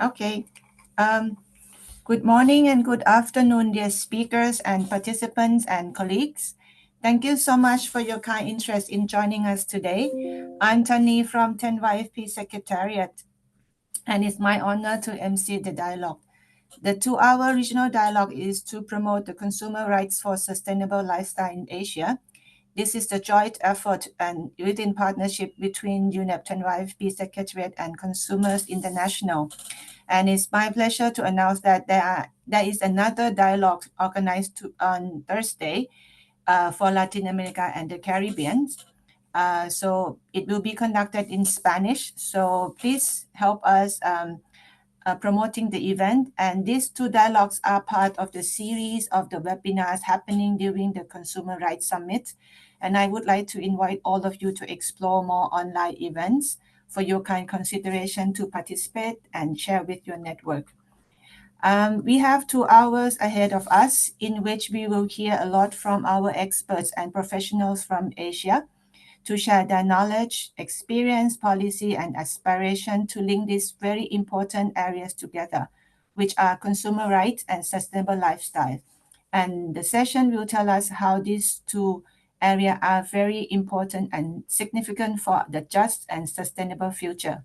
Okay. Um, Good morning and good afternoon, dear speakers and participants and colleagues. Thank you so much for your kind interest in joining us today. I'm Tani from 10YFP Secretariat, and it's my honor to MC the dialogue. The 2-hour regional dialogue is to promote the consumer rights for sustainable lifestyle in Asia. This is the joint effort and within partnership between UNEP 10YFP Secretariat and Consumers International. And it's my pleasure to announce that there is another dialogue organized on Thursday for Latin America and the Caribbean. So it will be conducted in Spanish. So please help us promoting the event. And these two dialogues are part of the series of the webinars happening during the Consumer Rights Summit. And I would like to invite all of you to explore more online events for your kind consideration to participate and share with your network. We have 2 hours ahead of us in which we will hear a lot from our experts and professionals from Asia to share their knowledge, experience, policy, and aspiration to link these very important areas together, which are consumer rights and sustainable lifestyle. And the session will tell us how these two areas are very important and significant for the just and sustainable future.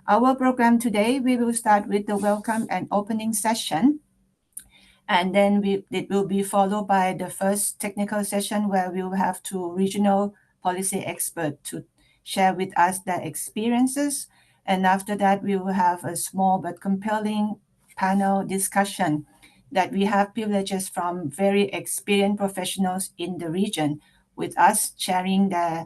Our program today, we will start with the welcome and opening session. And then it will be followed by the first technical session where we will have two regional policy experts to share with us their experiences. And after that, we will have a small but compelling panel discussion that we have privileges from very experienced professionals in the region with us sharing their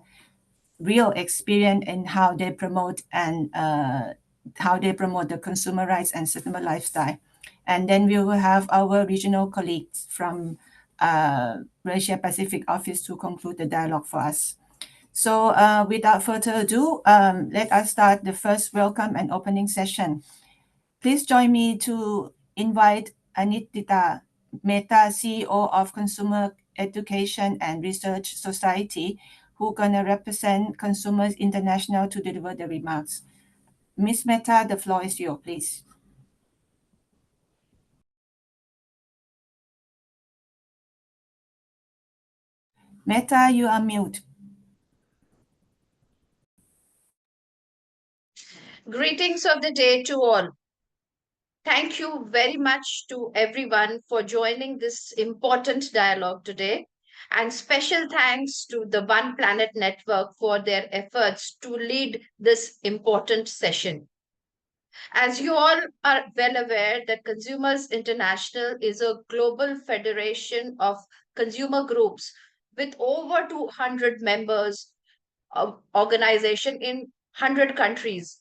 real experience in how they promote the consumer rights and sustainable lifestyle. And then we will have our regional colleagues from Asia Pacific office to conclude the dialogue for us. So without further ado, let us start the first welcome and opening session. Please join me to invite Anitita Mehta, CEO of Consumer Education and Research Society, who gonna represent Consumers International to deliver the remarks. Ms. Mehta, the floor is yours, please. Mehta, you are mute. Greetings of the day to all. Thank you very much to everyone for joining this important dialogue today. And special thanks to the One Planet Network for their efforts to lead this important session. As you all are well aware, that Consumers International is a global federation of consumer groups with over 200 members of organization in 100 countries,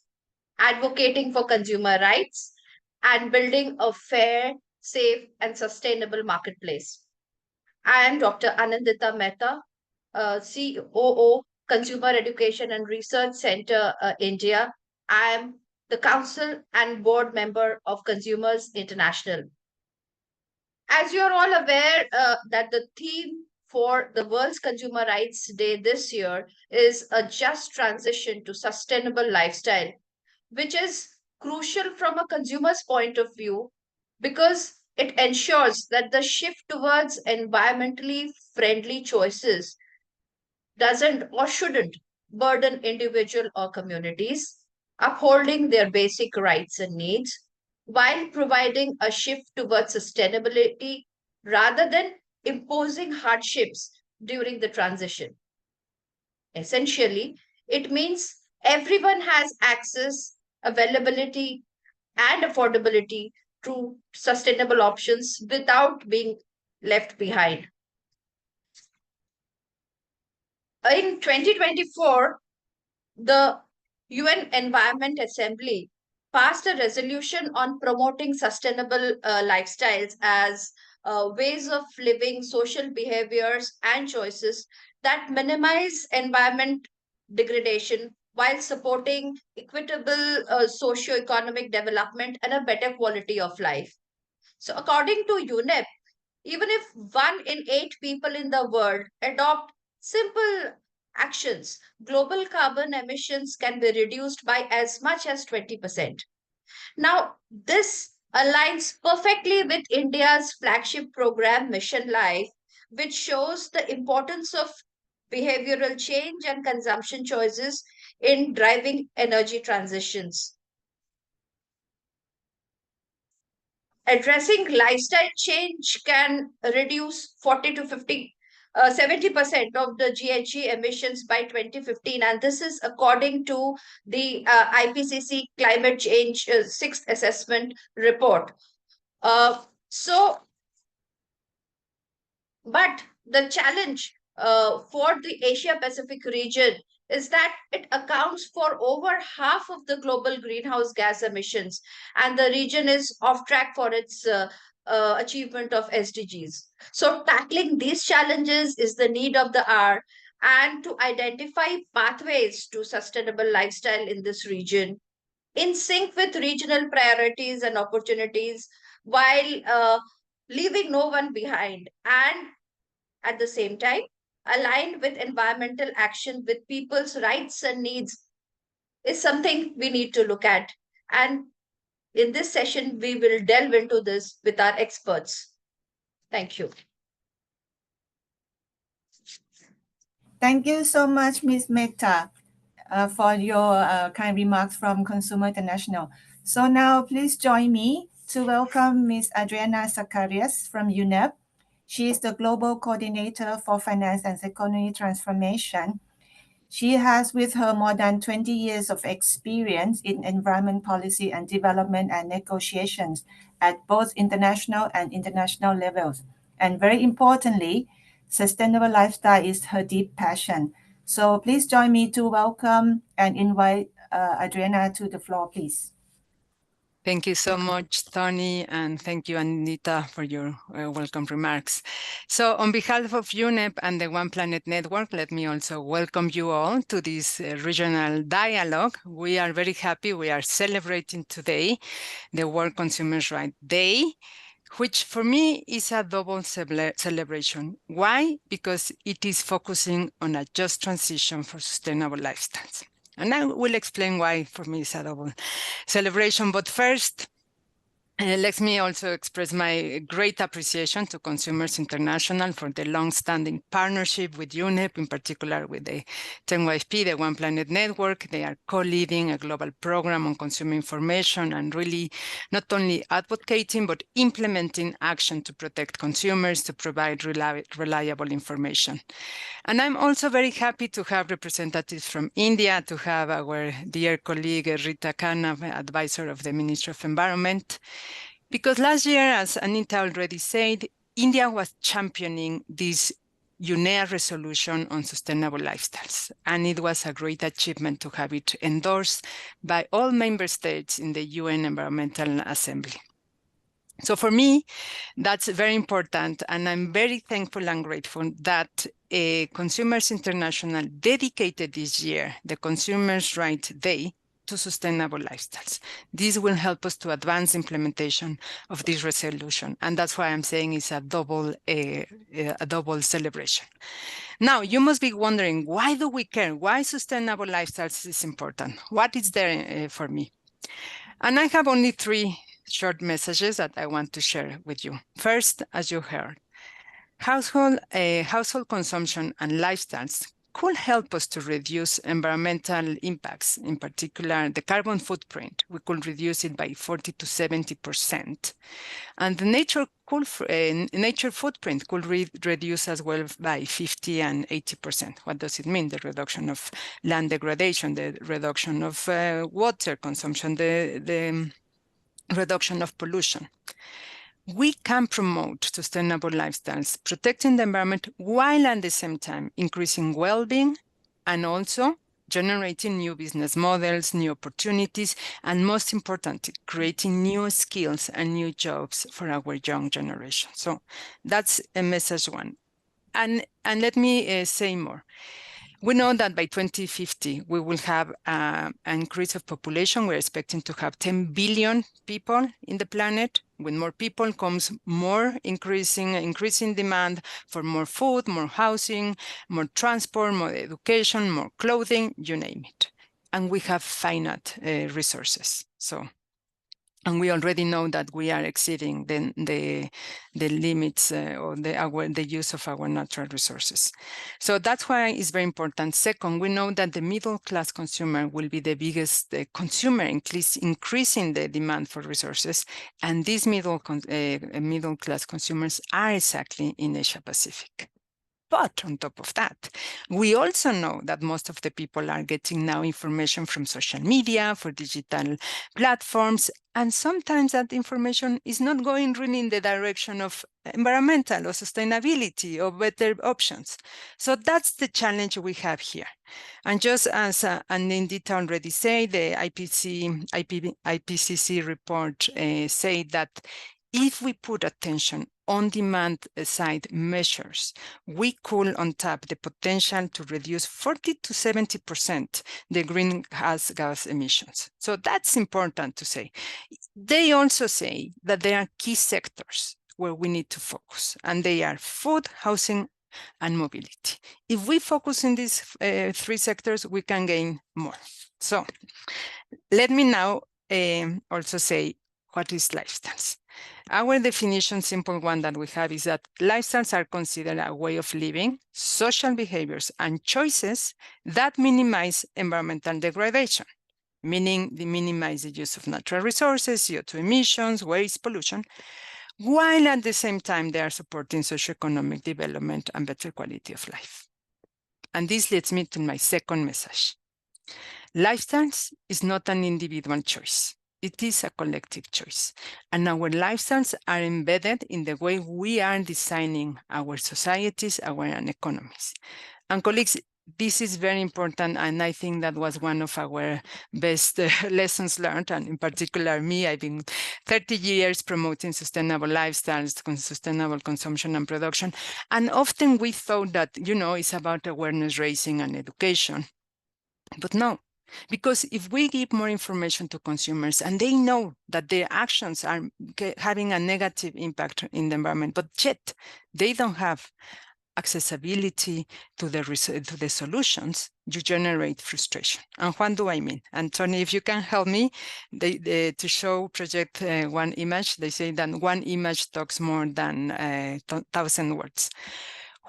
advocating for consumer rights and building a fair, safe, and sustainable marketplace. I am Dr. Anandita Mehta, COO, Consumer Education and Research Center, India. I am the council and board member of Consumers International. As you are all aware, that the theme for the World's Consumer Rights Day this year is a just transition to sustainable lifestyle, which is crucial from a consumer's point of view because it ensures that the shift towards environmentally friendly choices doesn't or shouldn't burden individual or communities, upholding their basic rights and needs while providing a shift towards sustainability rather than imposing hardships during the transition. Essentially, it means everyone has access, availability, and affordability to sustainable options without being left behind. In 2024, the UN Environment Assembly passed a resolution on promoting sustainable lifestyles as ways of living, social behaviors, and choices that minimize environment degradation while supporting equitable socio-economic development and a better quality of life. So, according to UNEP, even if 1 in 8 people in the world adopt simple actions, global carbon emissions can be reduced by as much as 20%. Now, this aligns perfectly with India's flagship program, Mission Life, which shows the importance of behavioral change and consumption choices in driving energy transitions. Addressing lifestyle change can reduce 40 to 50 70% of the GHG emissions by 2015, and this is according to the IPCC climate change sixth assessment report. So but the challenge for the Asia Pacific region is that it accounts for over half of the global greenhouse gas emissions, and the region is off track for its achievement of SDGs. So, tackling these challenges is the need of the hour, and to identify pathways to sustainable lifestyle in this region in sync with regional priorities and opportunities while leaving no one behind, and at the same time, aligned with environmental action with people's rights and needs is something we need to look at. And in this session, we will delve into this with our experts. Thank you. Thank you so much, Ms. Mehta, for your kind remarks from Consumer International. So now please join me to welcome Ms. Adriana Zacarias from UNEP. She is the Global Coordinator for Finance and Economy Transformation. She has with her more than 20 years of experience in environment policy and development and negotiations at both international and international levels. And very importantly, sustainable lifestyle is her deep passion. So please join me to welcome and invite Adriana to the floor, please. Thank you so much, Tony, and thank you, Anita, for your welcome remarks. So on behalf of UNEP and the One Planet Network, let me also welcome you all to this regional dialogue. We are very happy. We are celebrating today the World Consumers' Rights Day, which for me is a double celebration. Why? Because it is focusing on a just transition for sustainable lifestyles. And I will explain why for me it's a double celebration. But first, let me also express my great appreciation to Consumers International for the long-standing partnership with UNEP, in particular with the 10YP, the One Planet Network. They are co-leading a global program on consumer information and really not only advocating, but implementing action to protect consumers, to provide reliable information. And I'm also very happy to have representatives from India, to have our dear colleague Rita Khanna, advisor of the Ministry of Environment, because last year, as Anita already said, India was championing this UNEA resolution on sustainable lifestyles. And it was a great achievement to have it endorsed by all member states in the UN Environmental Assembly. So for me, that's very important, and I'm very thankful and grateful that Consumers International dedicated this year the Consumers' Rights Day to sustainable lifestyles. This will help us to advance implementation of this resolution, and that's why I'm saying it's a double celebration. Now, you must be wondering, why do we care? Why sustainable lifestyles is important? What is there for me? And I have only three short messages that I want to share with you. First, as you heard, household consumption and lifestyles could help us to reduce environmental impacts, in particular the carbon footprint. We could reduce it by 40 to 70%. And the nature footprint could reduce as well by 50 and 80%. What does it mean? The reduction of land degradation, the reduction of water consumption, the reduction of pollution. We can promote sustainable lifestyles, protecting the environment while at the same time increasing well-being and also generating new business models, new opportunities, and most importantly, creating new skills and new jobs for our young generation. So that's a message one. And let me say more. We know that by 2050, we will have an increase of population. We're expecting to have 10 billion people in the planet. With more people comes more increasing demand for more food, more housing, more transport, more education, more clothing, you name it. And we have finite resources. So And we already know that we are exceeding the limits or the use of our natural resources. So that's why it's very important. Second, we know that the middle class consumer will be the biggest consumer, increasing the demand for resources. And these middle class consumers are exactly in Asia Pacific. But on top of that, we also know that most of the people are getting now information from social media, for digital platforms, and sometimes that information is not going really in the direction of environmental or sustainability or better options. So that's the challenge we have here. And just as Anindita already said, the IPCC report say that if we put attention on demand side measures, we could untap the potential to reduce 40 to 70% the greenhouse gas emissions. So that's important to say. They also say that there are key sectors where we need to focus, and they are food, housing, and mobility. If we focus in these three sectors, we can gain more. So let me now also say, what is lifestyles? Our definition, simple one that we have, is that lifestyles are considered a way of living, social behaviors, and choices that minimize environmental degradation, meaning they minimize the use of natural resources, CO2 emissions, waste, pollution, while at the same time they are supporting socioeconomic development and better quality of life. And this leads me to my second message. Lifestyles is not an individual choice. It is a collective choice. And our lifestyles are embedded in the way we are designing our societies, our economies. And colleagues, this is very important, and I think that was one of our best lessons learned, and in particular me. I've been 30 years promoting sustainable lifestyles, sustainable consumption and production, and often we thought that, it's about awareness raising and education. But no, because if we give more information to consumers and they know that their actions are having a negative impact in the environment, but yet they don't have accessibility to the solutions, you generate frustration. And what do I mean? And Tony, if you can help me to show project one image, they say that one image talks more than 1,000 words.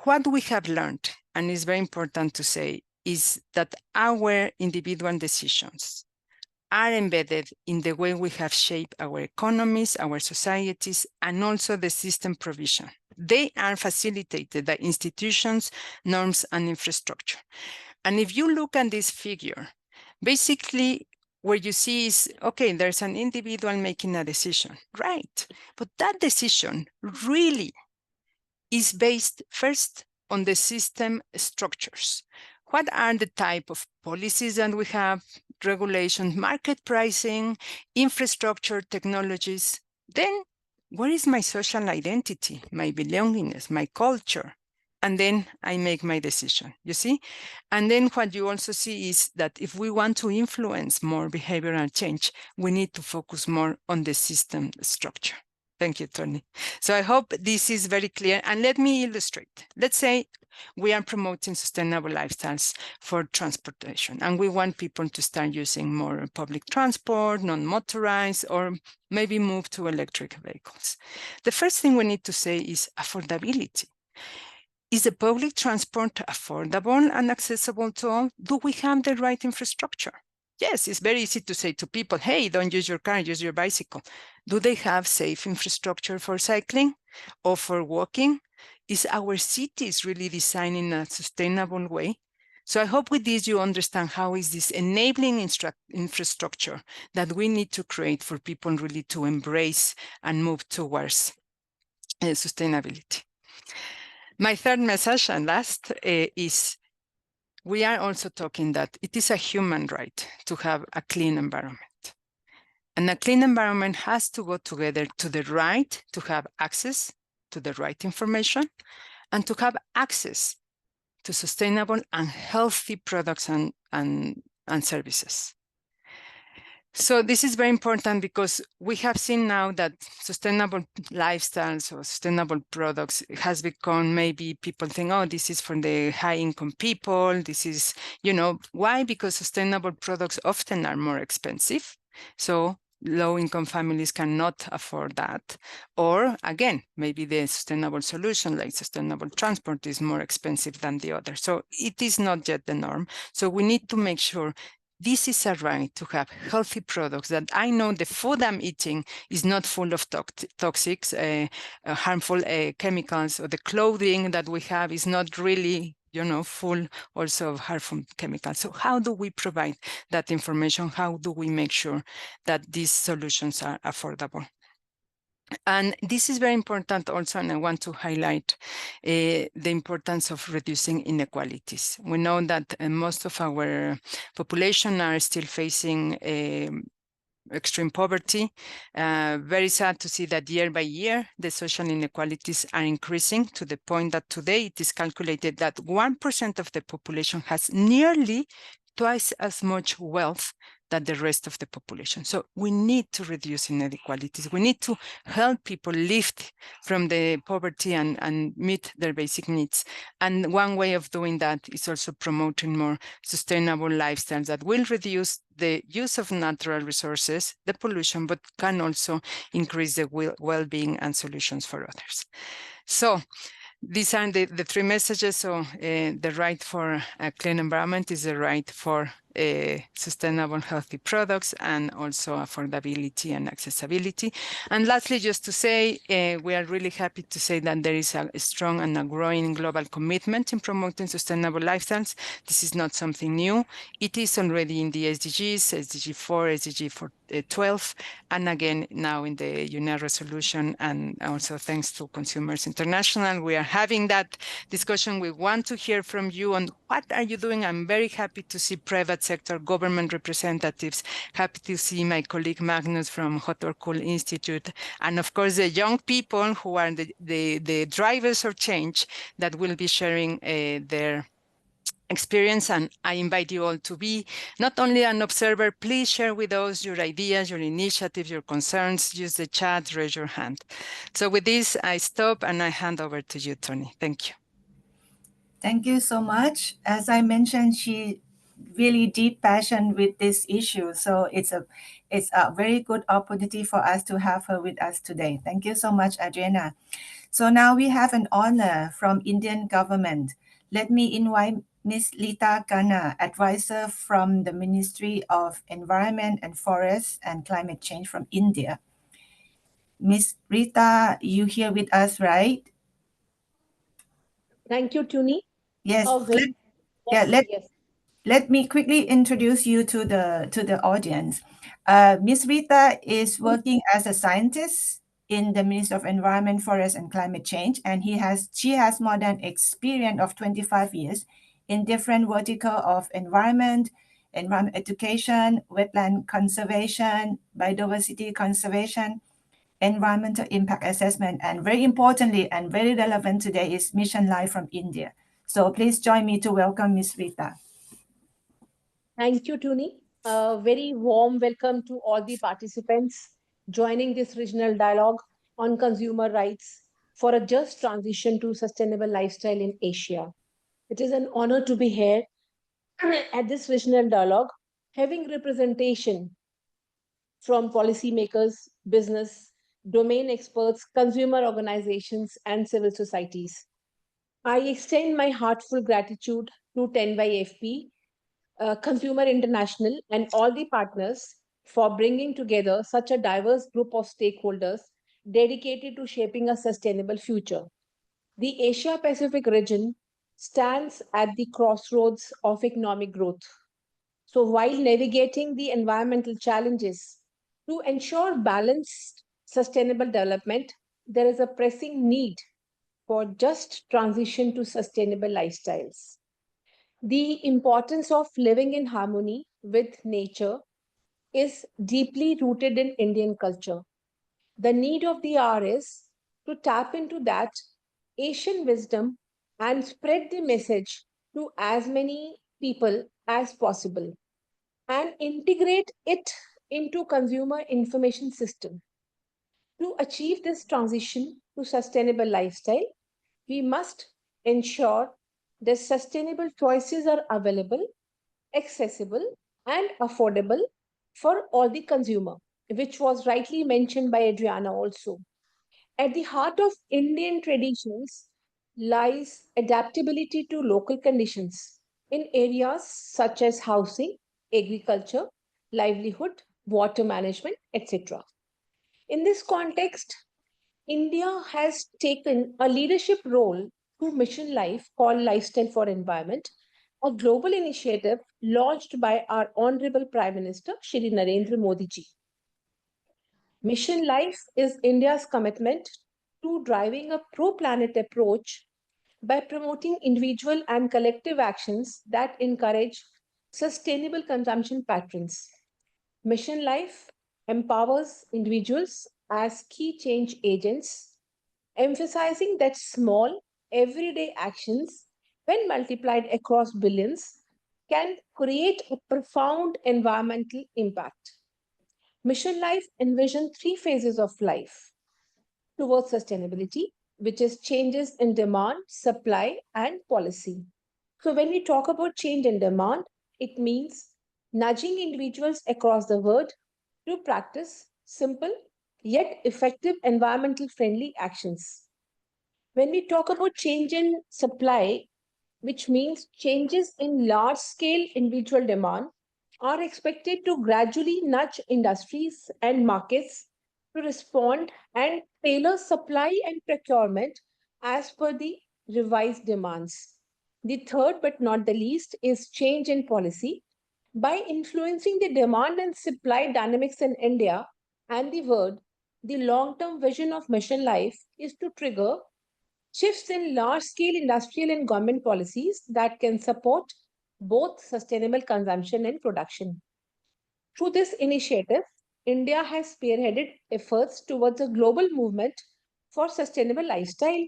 What we have learned, and it's very important to say, is that our individual decisions are embedded in the way we have shaped our economies, our societies, and also the system provision. They are facilitated by institutions, norms, and infrastructure. And if you look at this figure, basically what you see is, okay, there's an individual making a decision, right? But that decision really is based first on the system structures. What are the type of policies that we have, regulations, market pricing, infrastructure, technologies? Then where is my social identity, my belongingness, my culture? And then I make my decision, you see? And then what you also see is that if we want to influence more behavioral change, we need to focus more on the system structure. Thank you, Tony. So I hope this is very clear. And let me illustrate. Let's say we are promoting sustainable lifestyles for transportation, and we want people to start using more public transport, non-motorized, or maybe move to electric vehicles. The first thing we need to say is affordability. Is the public transport affordable and accessible to all? Do we have the right infrastructure? Yes, it's very easy to say to people, hey, don't use your car, use your bicycle. Do they have safe infrastructure for cycling or for walking? Is our cities really designed in a sustainable way? So I hope with this you understand how is this enabling infrastructure that we need to create for people really to embrace and move towards sustainability. My third message and last is we are also talking that it is a human right to have a clean environment. And a clean environment has to go together to the right to have access to the right information and to have access to sustainable and healthy products and services. So this is very important because we have seen now that sustainable lifestyles or sustainable products has become, maybe people think, oh, this is for the high income people. This is, why? Because sustainable products often are more expensive. So low-income families cannot afford that. Or again, maybe the sustainable solution like sustainable transport is more expensive than the other. So it is not yet the norm. So we need to make sure this is a right to have healthy products, that I know the food I'm eating is not full of toxics, harmful chemicals, or the clothing that we have is not really full also of harmful chemicals. So how do we provide that information? How do we make sure that these solutions are affordable? And this is very important also, and I want to highlight the importance of reducing inequalities. We know that most of our population are still facing extreme poverty. Very sad to see that year by year, the social inequalities are increasing to the point that today it is calculated that 1% of the population has nearly twice as much wealth than the rest of the population. So we need to reduce inequalities. We need to help people lift from the poverty and meet their basic needs. And one way of doing that is also promoting more sustainable lifestyles that will reduce the use of natural resources, the pollution, but can also increase the well-being and solutions for others. So these are the three messages. So the right for a clean environment is the right for sustainable, healthy products, and also affordability and accessibility. And lastly, just to say, we are really happy to say that there is a strong and a growing global commitment in promoting sustainable lifestyles. This is not something new. It is already in the SDGs, SDG 4, SDG 12, and again, now in the UN resolution, and also thanks to Consumers International, we are having that discussion. We want to hear from you on what are you doing. I'm very happy to see private sector, government representatives, happy to see my colleague Magnus from Hot or Cool Institute, and of course the young people who are the drivers of change that will be sharing their experience. And I invite you all to be not only an observer, please share with us your ideas, your initiatives, your concerns, use the chat, raise your hand. So with this, I stop and I hand over to you, Tony. Thank you. Thank you so much. As I mentioned, she really deep passion with this issue. So it's a very good opportunity for us to have her with us today. Thank you so much, Adriana. So now we have an honor from Indian government. Let me invite Ms. Lita Khanna, advisor from the Ministry of Environment and Forest and Climate Change from India. Ms. Rita, you here with us, right? Thank you, Tuni. Yes. Yes. Let me quickly introduce you to the audience. Ms. Rita is working as a scientist in the Ministry of Environment, Forest and Climate Change, and she has more than experience of 25 years in different vertical of environment education, wetland conservation, biodiversity conservation, environmental impact assessment, and very importantly and very relevant today is Mission Life from India. So please join me to welcome Ms. Rita. Thank you, Tuni. A very warm welcome to all the participants joining this regional dialogue on consumer rights for a just transition to sustainable lifestyle in Asia. It is an honor to be here at this regional dialogue, having representation from policymakers, business, domain experts, consumer organizations, and civil societies. I extend my heartfelt gratitude to 10xFP, Consumer International, and all the partners for bringing together such a diverse group of stakeholders dedicated to shaping a sustainable future. The Asia Pacific region stands at the crossroads of economic growth. So, while navigating the environmental challenges to ensure balanced, sustainable development, there is a pressing need for just transition to sustainable lifestyles. The importance of living in harmony with nature is deeply rooted in Indian culture. The need of the hour is to tap into that Asian wisdom and spread the message to as many people as possible and integrate it into consumer information system. To achieve this transition to sustainable lifestyle, we must ensure that sustainable choices are available, accessible, and affordable for all the consumer. which was rightly mentioned by Adriana also. At the heart of Indian traditions lies adaptability to local conditions in areas such as housing, agriculture, livelihood, water management, etc. In this context, India has taken a leadership role through Mission Life called Lifestyle for Environment, a global initiative launched by our Honorable Prime Minister Shri Narendra Modi ji. Mission Life is India's commitment to driving a pro planet approach by promoting individual and collective actions that encourage sustainable consumption patterns. Mission Life empowers individuals as key change agents, emphasizing that small, everyday actions, when multiplied across billions, can create a profound environmental impact. Mission Life envisions three phases of life towards sustainability, which is changes in demand, supply, and policy. So, when we talk about change in demand, it means nudging individuals across the world to practice simple yet effective environmental friendly actions. When we talk about change in supply, which means changes in large scale individual demand, are expected to gradually nudge industries and markets to respond and tailor supply and procurement as per the revised demands. The third, but not the least, is change in policy. By influencing the demand and supply dynamics in India and the world, the long term vision of Mission Life is to trigger shifts in large scale industrial and government policies that can support both sustainable consumption and production. Through this initiative, India has spearheaded efforts towards a global movement for sustainable lifestyle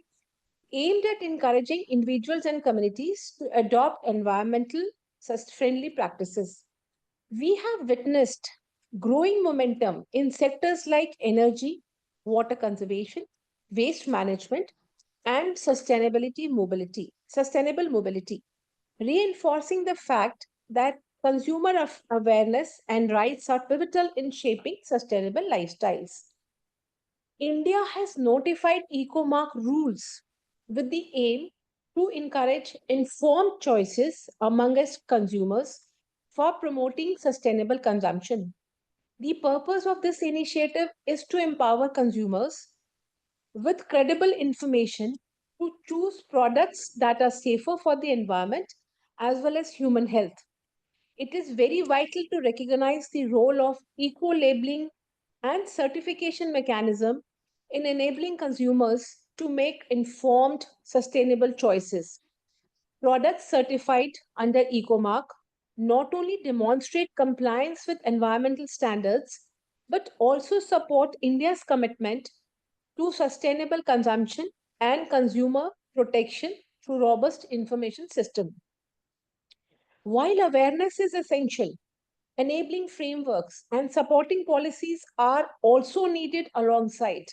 aimed at encouraging individuals and communities to adopt environmental friendly practices. We have witnessed growing momentum in sectors like energy, water conservation, waste management, and sustainable mobility, reinforcing the fact that consumer awareness and rights are pivotal in shaping sustainable lifestyles. India has notified ecomark rules with the aim to encourage informed choices among its consumers for promoting sustainable consumption. The purpose of this initiative is to empower consumers with credible information to choose products that are safer for the environment as well as human health. It is very vital to recognize the role of eco labeling and certification mechanism in enabling consumers to make informed, sustainable choices. Products certified under EcoMark not only demonstrate compliance with environmental standards but also support India's commitment to sustainable consumption and consumer protection through robust information system. While awareness is essential, enabling frameworks and supporting policies are also needed alongside.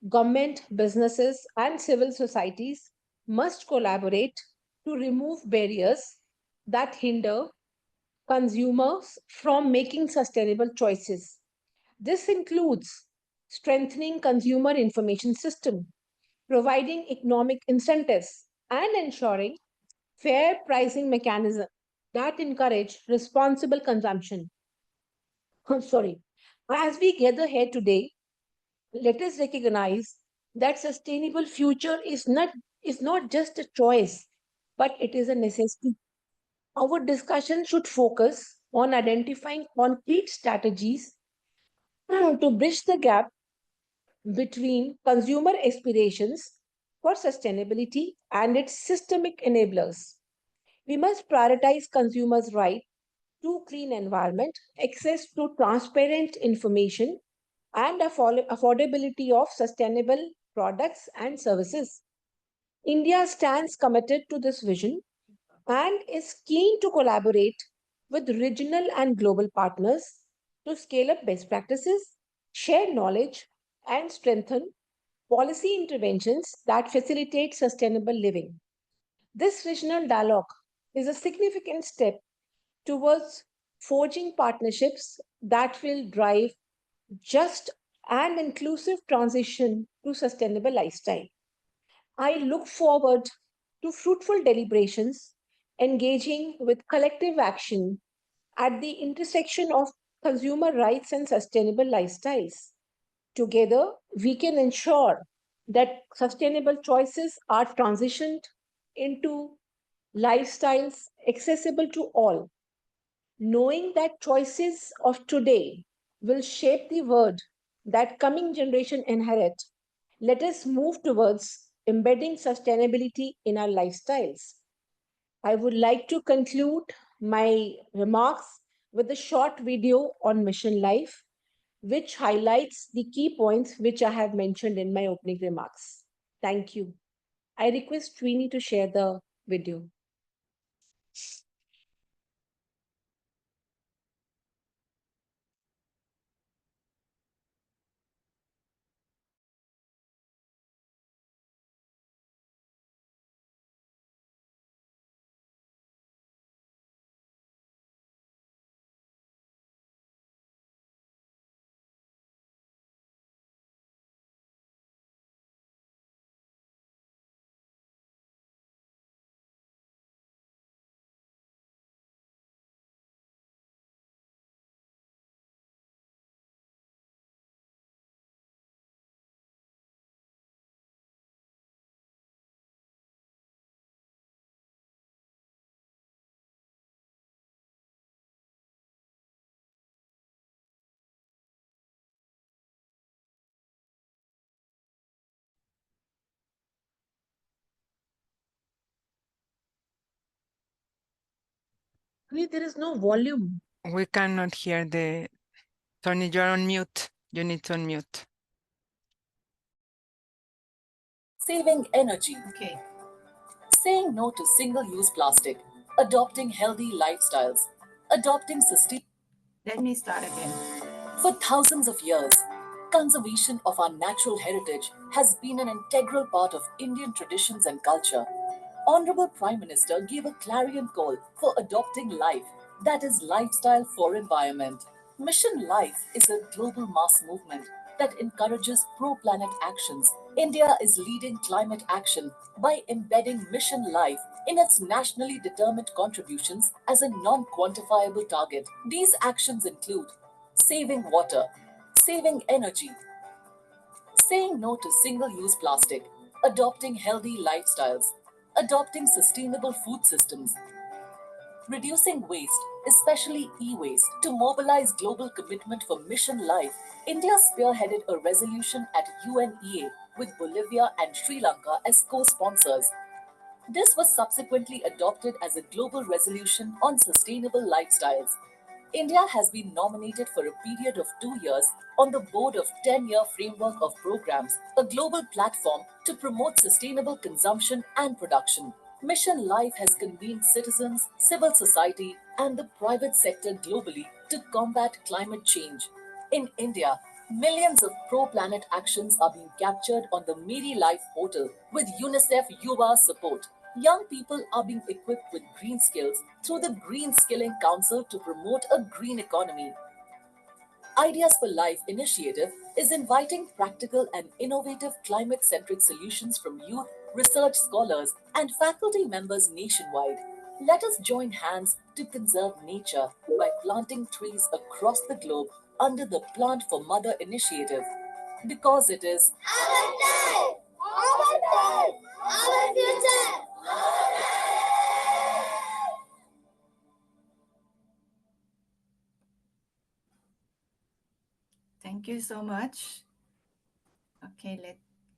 Government, businesses, and civil societies must collaborate to remove barriers that hinder consumers from making sustainable choices. This includes strengthening consumer information system, providing economic incentives, and ensuring fair pricing mechanisms that encourage responsible consumption. Sorry. As we gather here today, let us recognize that sustainable future is not just a choice, but it is a necessity. Our discussion should focus on identifying concrete strategies to bridge the gap between consumer aspirations for sustainability and its systemic enablers. We must prioritize consumers' right to clean environment, access to transparent information, and affordability of sustainable products and services. India stands committed to this vision and is keen to collaborate with regional and global partners to scale up best practices, share knowledge, and strengthen policy interventions that facilitate sustainable living. This regional dialogue is a significant step towards forging partnerships that will drive just and inclusive transition to sustainable lifestyle. I look forward to fruitful deliberations, engaging with collective action at the intersection of consumer rights and sustainable lifestyles. Together, we can ensure that sustainable choices are transitioned into lifestyles accessible to all, knowing that choices of today will shape the world that coming generation inherit. Let us move towards embedding sustainability in our lifestyles. I would like to conclude my remarks with a short video on mission life, which highlights the key points which I have mentioned in my opening remarks. Thank you. I request Tweeny to share the video. There is no volume. We cannot hear the... Tony, you're on mute. You need to unmute. Saving energy, Okay. saying no to single-use plastic, adopting healthy lifestyles, adopting sustainable. Let me start again. For thousands of years, conservation of our natural heritage has been an integral part of Indian traditions and culture. Honorable Prime Minister gave a clarion call for adopting life, that is, lifestyle for environment. Mission Life is a global mass movement that encourages pro planet actions. India is leading climate action by embedding Mission Life in its nationally determined contributions as a non quantifiable target. These actions include saving water, saving energy, saying no to single use plastic, adopting healthy lifestyles, adopting sustainable food systems, reducing waste, especially e waste. To mobilize global commitment for Mission Life, India spearheaded a resolution at UNEA with Bolivia and Sri Lanka as co sponsors. This was subsequently adopted as a global resolution on sustainable lifestyles. India has been nominated for a period of 2 years on the board of 10-year framework of programs, a global platform to promote sustainable consumption and production. Mission Life has convened citizens, civil society, and the private sector globally to combat climate change. In India, millions of pro-planet actions are being captured on the Meri Life portal with UNICEF Yuva support. Young people are being equipped with green skills through the Green Skilling Council to promote a green economy. Ideas for Life initiative is inviting practical and innovative climate centric solutions from youth, research scholars, and faculty members nationwide. Let us join hands to conserve nature by planting trees across the globe under the Plant for Mother initiative. Because it is our time, our time, our future. Thank you so much.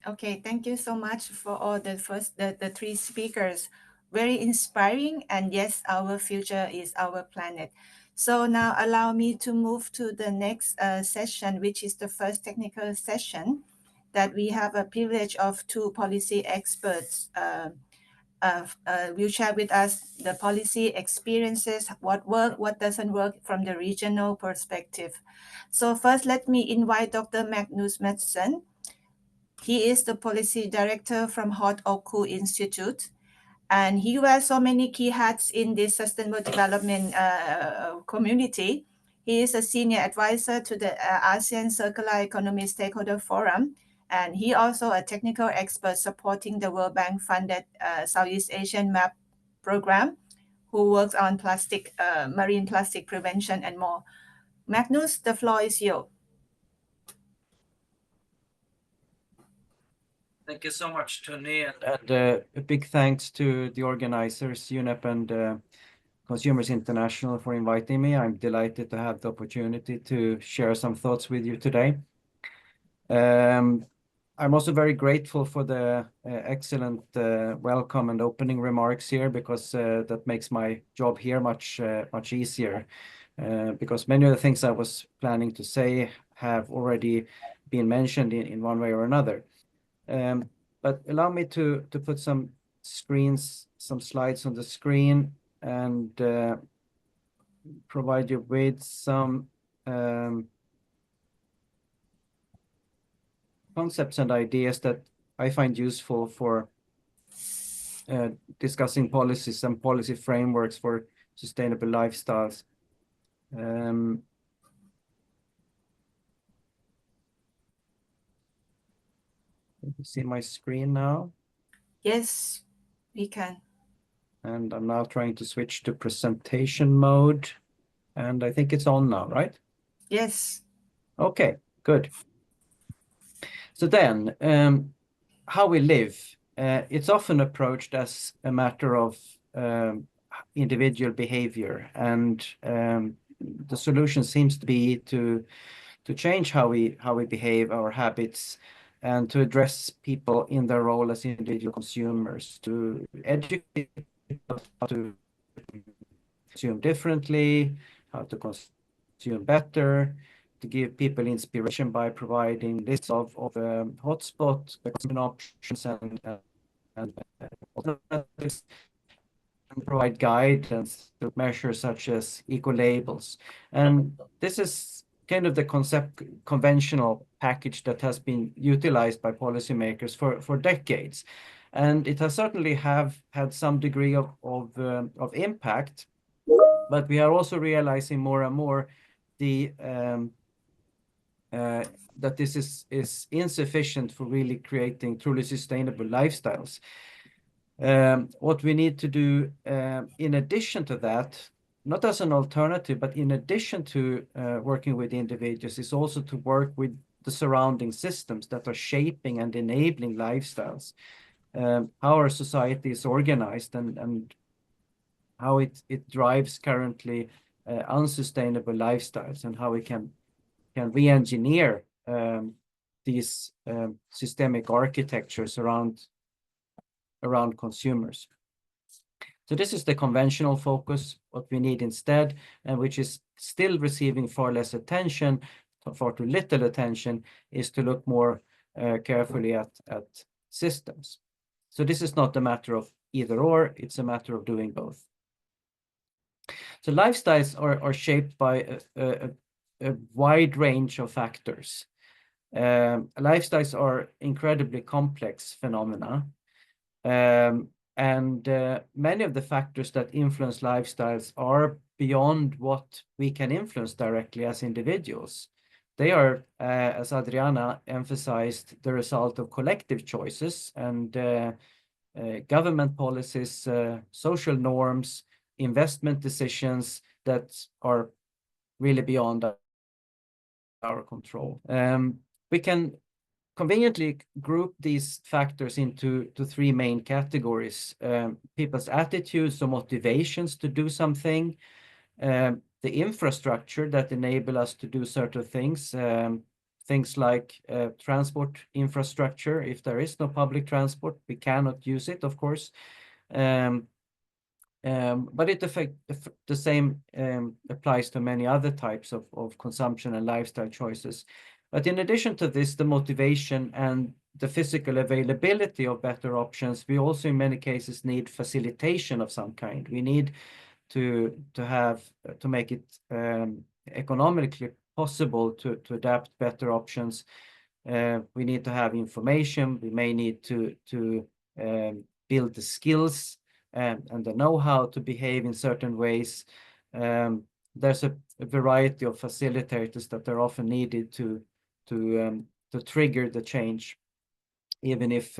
Okay, thank you so much for all the three speakers. Very inspiring, and yes, our future is our planet. So now allow me to move to the next session, which is the first technical session that we have a privilege of two policy experts will share with us the policy experiences, what work, what doesn't work from the regional perspective. So first, let me invite Dr. Magnus Madsen. He is the policy director from Hot Oku Institute, and he wears so many key hats in this sustainable development community. He is a senior advisor to the ASEAN Circular Economy Stakeholder Forum, and he also a technical expert supporting the World Bank funded Southeast Asian MAP program, who works on plastic, marine plastic prevention and more. Magnus, the floor is yours. Thank you so much, Tony, and a big thanks to the organizers, UNEP and Consumers International, for inviting me. I'm delighted to have the opportunity to share some thoughts with you today. I'm also very grateful for the excellent welcome and opening remarks here, because that makes my job here much easier. Because many of the things I was planning to say have already been mentioned in one way or another. But allow me to put some slides on the screen and provide you with some concepts and ideas that I find useful for discussing policies and policy frameworks for sustainable lifestyles. Can you see my screen now? Yes, we can. And I'm now trying to switch to presentation mode. And I think it's on now, right? Yes. Okay, good. So then, how we live, it's often approached as a matter of individual behavior. And the solution seems to be to change how we behave, our habits, and to address people in their role as individual consumers, to educate people how to consume differently, how to consume better, to give people inspiration by providing lists of hotspot consumption options and alternatives, and provide guidance to measures such as eco-labels. And this is kind of the conventional package that has been utilized by policymakers for decades. And it has certainly had some degree of impact, but we are also realizing more and more that this is insufficient for really creating truly sustainable lifestyles. What we need to do in addition to that, not as an alternative, but in addition to working with individuals, is also to work with the surrounding systems that are shaping and enabling lifestyles. How our society is organized and how it drives currently unsustainable lifestyles, and how we can re-engineer these systemic architectures around consumers. So this is the conventional focus. What we need instead, and which is still receiving far less attention, far too little attention, is to look more carefully at systems. So this is not a matter of either or, it's a matter of doing both. So lifestyles are shaped by a wide range of factors. Lifestyles are incredibly complex phenomena. And many of the factors that influence lifestyles are beyond what we can influence directly as individuals. They are, as Adriana emphasized, the result of collective choices and government policies, social norms, investment decisions that are really beyond our control. We can conveniently group these factors into three main categories: people's attitudes or motivations to do something, the infrastructure that enable us to do certain things, things like transport infrastructure. If there is no public transport, we cannot use it, of course. But the same applies to many other types of consumption and lifestyle choices. But in addition to this, the motivation and the physical availability of better options, we also in many cases need facilitation of some kind. We need to make it economically possible to adapt better options. We need to have information. We may need to build the skills and the know-how to behave in certain ways. there's a variety of facilitators that are often needed to trigger the change, even if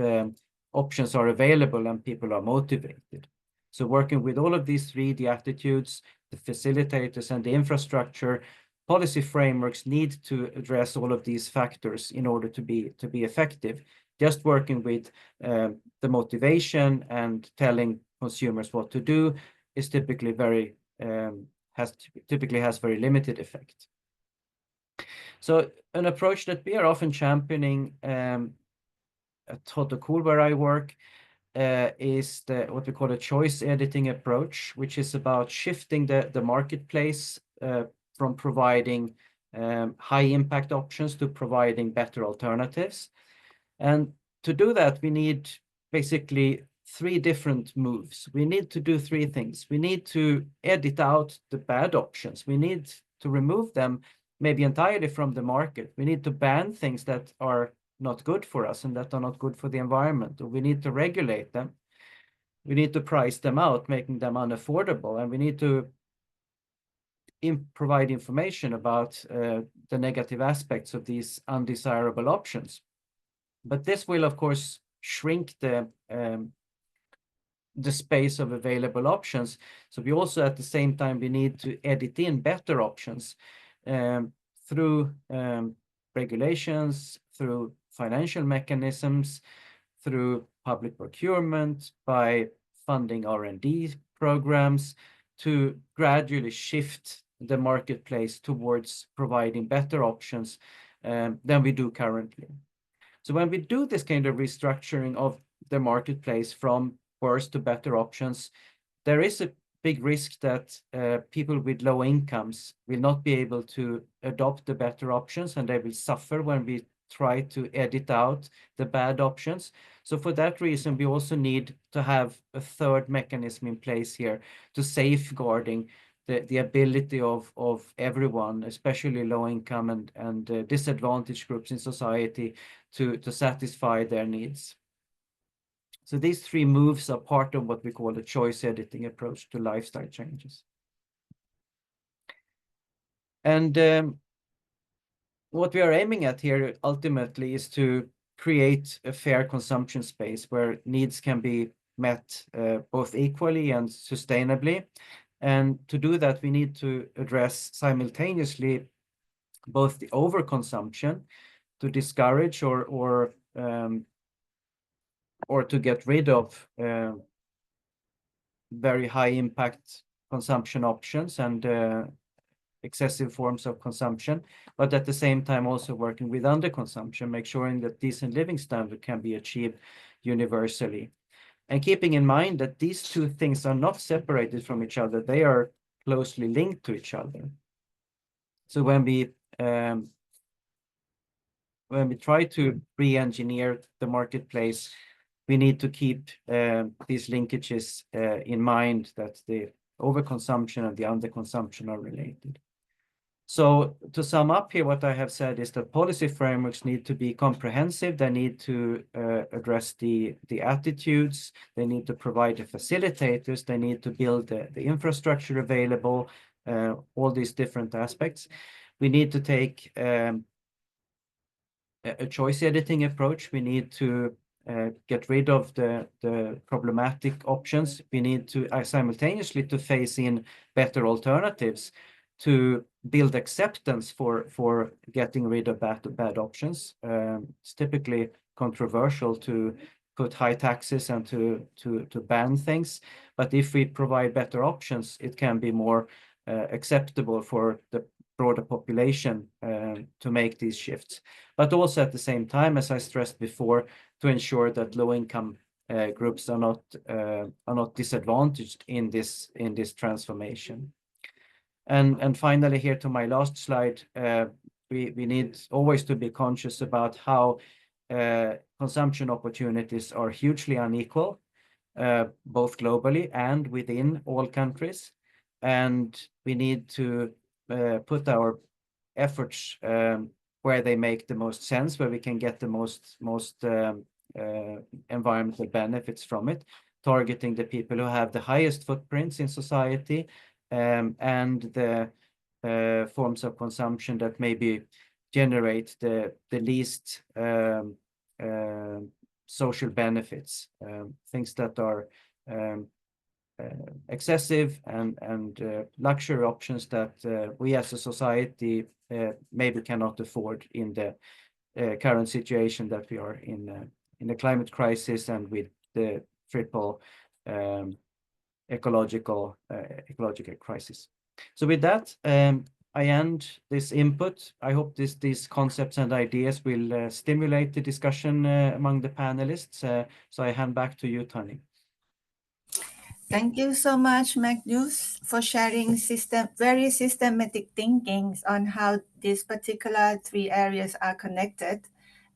options are available and people are motivated. So working with all of these three, the attitudes, the facilitators, and the infrastructure, policy frameworks need to address all of these factors in order to be effective. Just working with the motivation and telling consumers what to do is typically has very limited effect. So an approach that we are often championing at Cool, where I work, is what we call a choice editing approach, which is about shifting the marketplace from providing high impact options to providing better alternatives. And to do that, we need basically three different moves. We need to do three things. We need to edit out the bad options. We need to remove them maybe entirely from the market. We need to ban things that are not good for us and that are not good for the environment. Or we need to regulate them. We need to price them out, making them unaffordable. And we need to provide information about the negative aspects of these undesirable options. But this will, of course, shrink the space of available options. So we also, at the same time, we need to edit in better options through regulations, through financial mechanisms, through public procurement, by funding R&D programs, to gradually shift the marketplace towards providing better options than we do currently. So when we do this kind of restructuring of the marketplace from worse to better options, there is a big risk that people with low incomes will not be able to adopt the better options, and they will suffer when we try to edit out the bad options. So for that reason, we also need to have a third mechanism in place here to safeguarding the ability of everyone, especially low income and disadvantaged groups in society, to satisfy their needs. So these three moves are part of what we call the choice editing approach to lifestyle changes. And what we are aiming at here ultimately is to create a fair consumption space where needs can be met both equally and sustainably. And to do that, we need to address simultaneously both the overconsumption to discourage or to get rid of very high impact consumption options and excessive forms of consumption, but at the same time also working with underconsumption, make sure that decent living standard can be achieved universally. And keeping in mind that these two things are not separated from each other, they are closely linked to each other. So when we try to re-engineer the marketplace, we need to keep these linkages in mind, that the overconsumption and the underconsumption are related. So to sum up here, what I have said is that policy frameworks need to be comprehensive. They need to address the attitudes. They need to provide the facilitators. They need to build the infrastructure available, all these different aspects. We need to take a choice editing approach. We need to get rid of the problematic options. We need to simultaneously to phase in better alternatives to build acceptance for getting rid of bad options. It's typically controversial to put high taxes and to ban things, but if we provide better options, it can be more acceptable for the broader population to make these shifts. But also at the same time, as I stressed before, to ensure that low-income groups are not disadvantaged in this transformation. And finally, here to my last slide, we need always to be conscious about how consumption opportunities are hugely unequal, both globally and within all countries. And we need to put our efforts where they make the most sense, where we can get the most environmental benefits from it, targeting the people who have the highest footprints in society, and the forms of consumption that maybe generate the least social benefits, things that are excessive and luxury options that we as a society maybe cannot afford in the current situation that we are in the climate crisis and with the triple ecological crisis. So with that, I end this input. I hope these concepts and ideas will stimulate the discussion among the panelists. So I hand back to you, Tani. Thank you so much, Magnus, for sharing very systematic thinkings on how these particular three areas are connected,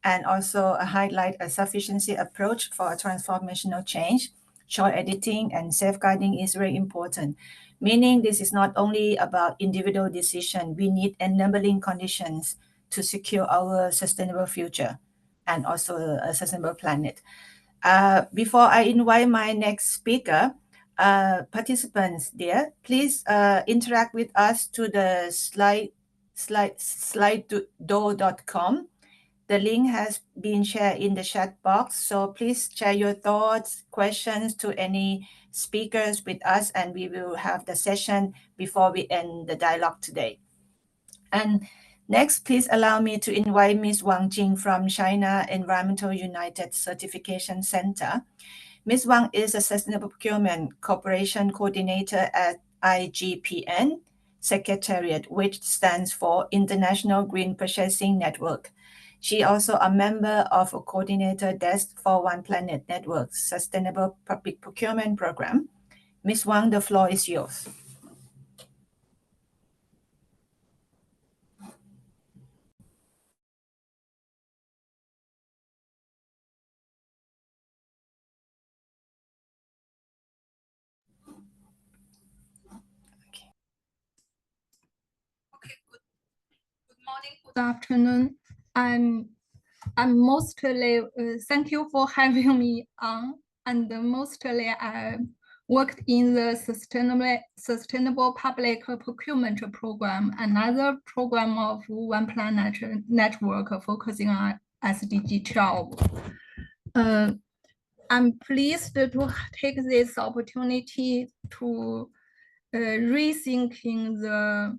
and also highlight a sufficiency approach for transformational change. Choice editing and safeguarding is very important, meaning this is not only about individual decision. We need enabling conditions to secure our sustainable future and also a sustainable planet. Before I invite my next speaker, participants there, please interact with us to the slido.com. The link has been shared in the chat box, so please share your thoughts, questions to any speakers with us, and we will have the session before we end the dialogue today. And next, please allow me to invite Ms. Wang Jing from China Environmental United Certification Center. Ms. Wang is a Sustainable Procurement Cooperation Coordinator at IGPN Secretariat, which stands for International Green Purchasing Network. She also a member of a coordinator desk for One Planet Network's Sustainable Public Procurement Program. Ms. Wang, the floor is yours. Good morning, good afternoon. I'm mostly thank you for having me on. And mostly I worked in the sustainable public procurement program, another program of One Planet Network focusing on SDG 12. I'm pleased to take this opportunity to rethinking the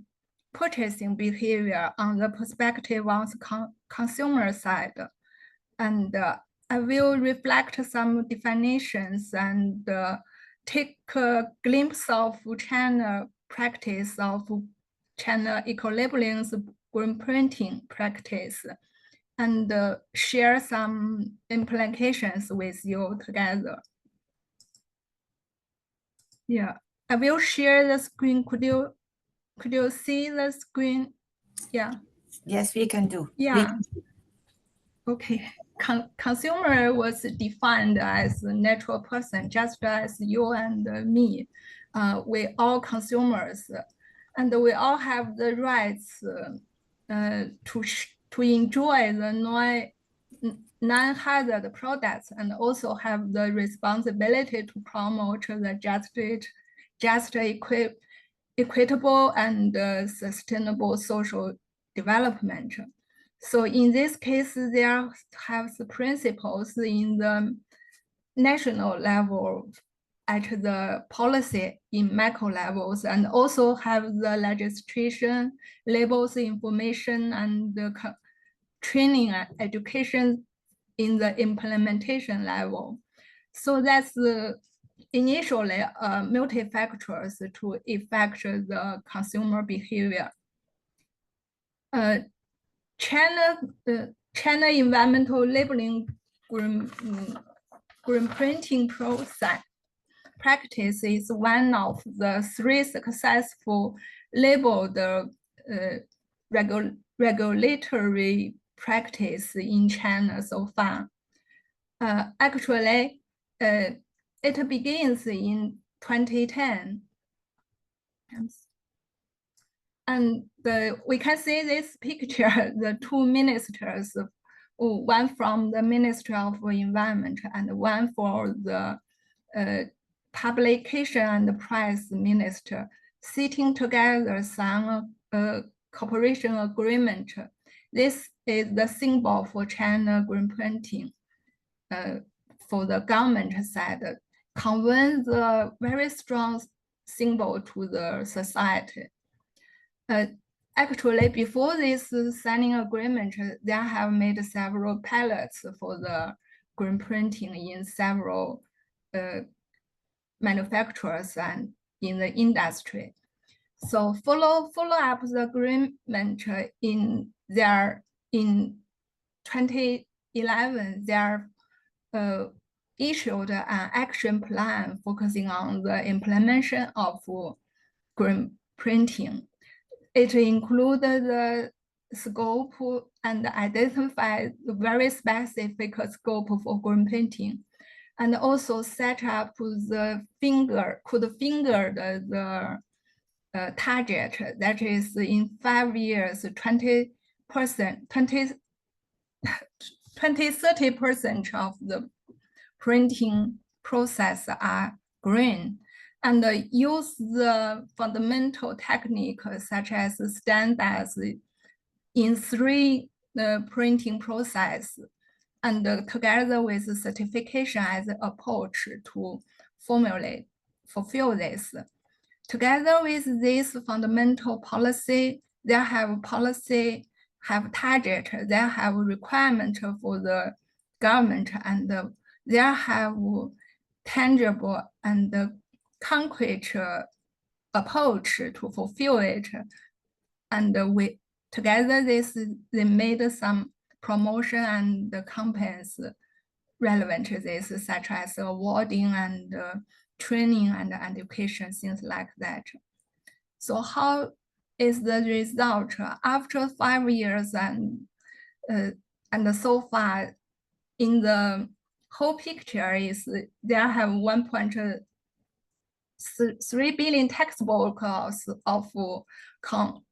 purchasing behavior on the perspective on the consumer side. And I will reflect some definitions and take a glimpse of China practice of China ecolabeling's green printing practice, and share some implications with you together. Yeah, I will share the screen. Could you see the screen? Yeah. Yes, we can do. Yeah. Okay. Consumer was defined as a natural person, just as you and me. We all consumers, and we all have the rights to enjoy the non-hazard products, and also have the responsibility to promote the just equitable and sustainable social development. So in this case, there have the principles in the national level, at the policy in macro levels, and also have the legislation, labels, information, and the training and education in the implementation level. So that's the initially multi-factors to affect the consumer behavior. China environmental labeling green printing practice is one of the three successful labeled regulatory practice in China so far. Actually, it begins in 2010. And we can see this picture, the two ministers, one from the Ministry of Environment and one for the Publication and Press Minister, sitting together, sign cooperation agreement. This is the symbol for China green printing. For the government side, conveys the very strong symbol to the society. Actually, before this signing agreement, they have made several pilots for the green printing in several manufacturers and in the industry. So follow up the agreement in 2011, they issued an action plan focusing on the implementation of green printing. It included the scope and identified the very specific scope for green printing, and also set up the target, that is in 5 years, 30% of the printing process are green, and use the fundamental technique such as standards in 3 printing process, and together with certification as an approach to fulfill this. Together with this fundamental policy, they have policy, have target, they have requirement for the government, and they have tangible and concrete approach to fulfill it. And we together they made some promotion and campaigns relevant to this, such as awarding and training and education, things like that. So how is the result after 5 years and so far? In the whole picture is they have 1.3 billion textbooks of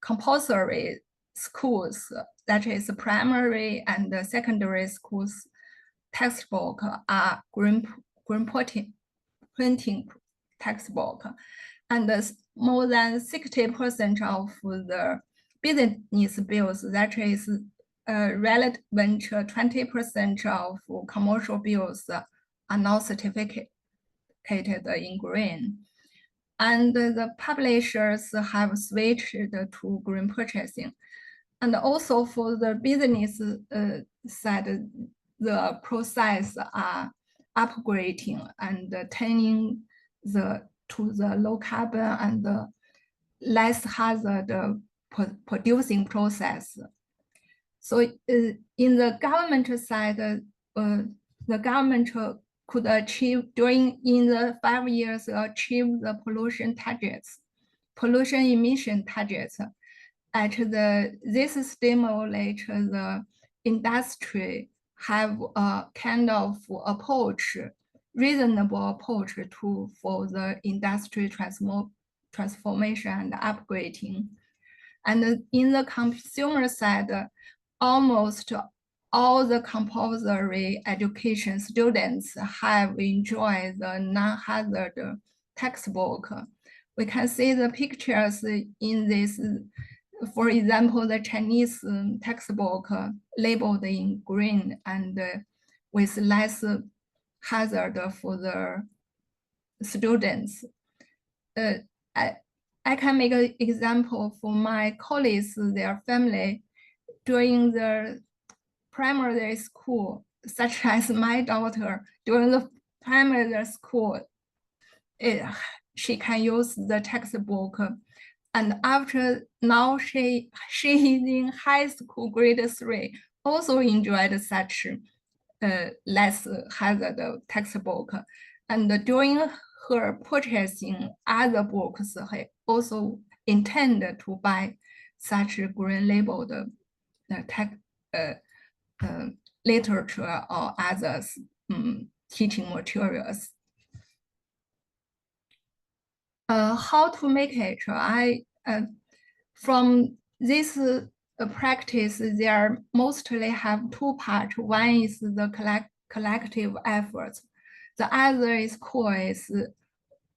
compulsory schools, that is primary and secondary schools textbook are green printing textbook, and more than 60% of the business bills, that is relevant 20% of commercial bills are now certificated in green. And the publishers have switched to green purchasing. And also for the business side, the process are upgrading and turning to the low carbon and less hazard producing process. So in the government side, the government could achieve in the 5 years achieve the pollution emission targets. This stimulate the industry have a kind of approach, reasonable approach for the industry transformation and upgrading. And in the consumer side, almost all the compulsory education students have enjoyed the non-hazard textbook. We can see the pictures in this. For example, the Chinese textbook labeled in green and with less hazard for the students. I can make an example for my colleagues, their family, during the primary school, such as my daughter, during the primary school, she can use the textbook. And after now she is in high school, grade 3, also enjoyed such less hazard textbook. And during her purchasing other books, he also intend to buy such green labeled literature or others teaching materials. How to make it? From this practice, there mostly have 2 parts. One is the collective efforts. The other is core is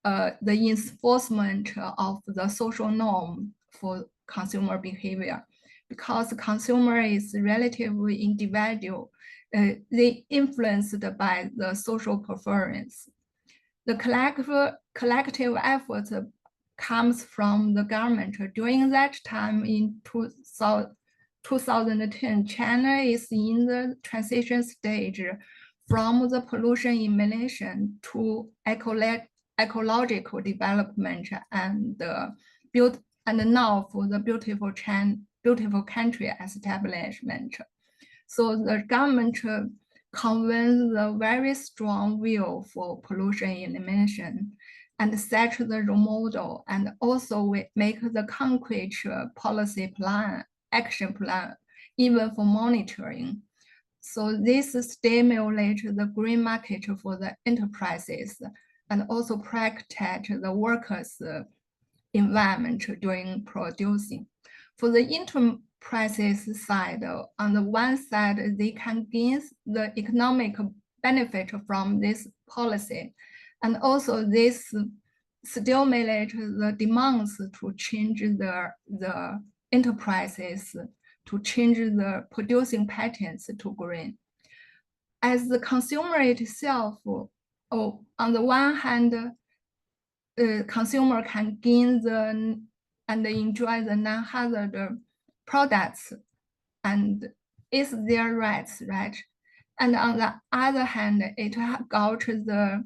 the enforcement of the social norm for consumer behavior, because consumer is relatively individual. They influenced by the social preference. The collective effort comes from the government. During that time in 2010, China is in the transition stage from the pollution elimination to ecological development and now for the beautiful country establishment. So the government convenes a very strong will for pollution elimination and set the role model, and also make the concrete policy plan, action plan, even for monitoring. So this stimulates the green market for the enterprises and also protect the workers' environment during producing. For the enterprises side, on the one side, they can gain the economic benefit from this policy. And also this stimulates the demands to change the enterprises, to change the producing patterns to green. As the consumer itself, on the one hand, consumer can gain and enjoy the non-hazard products, and it's their rights, right? And on the other hand, it got the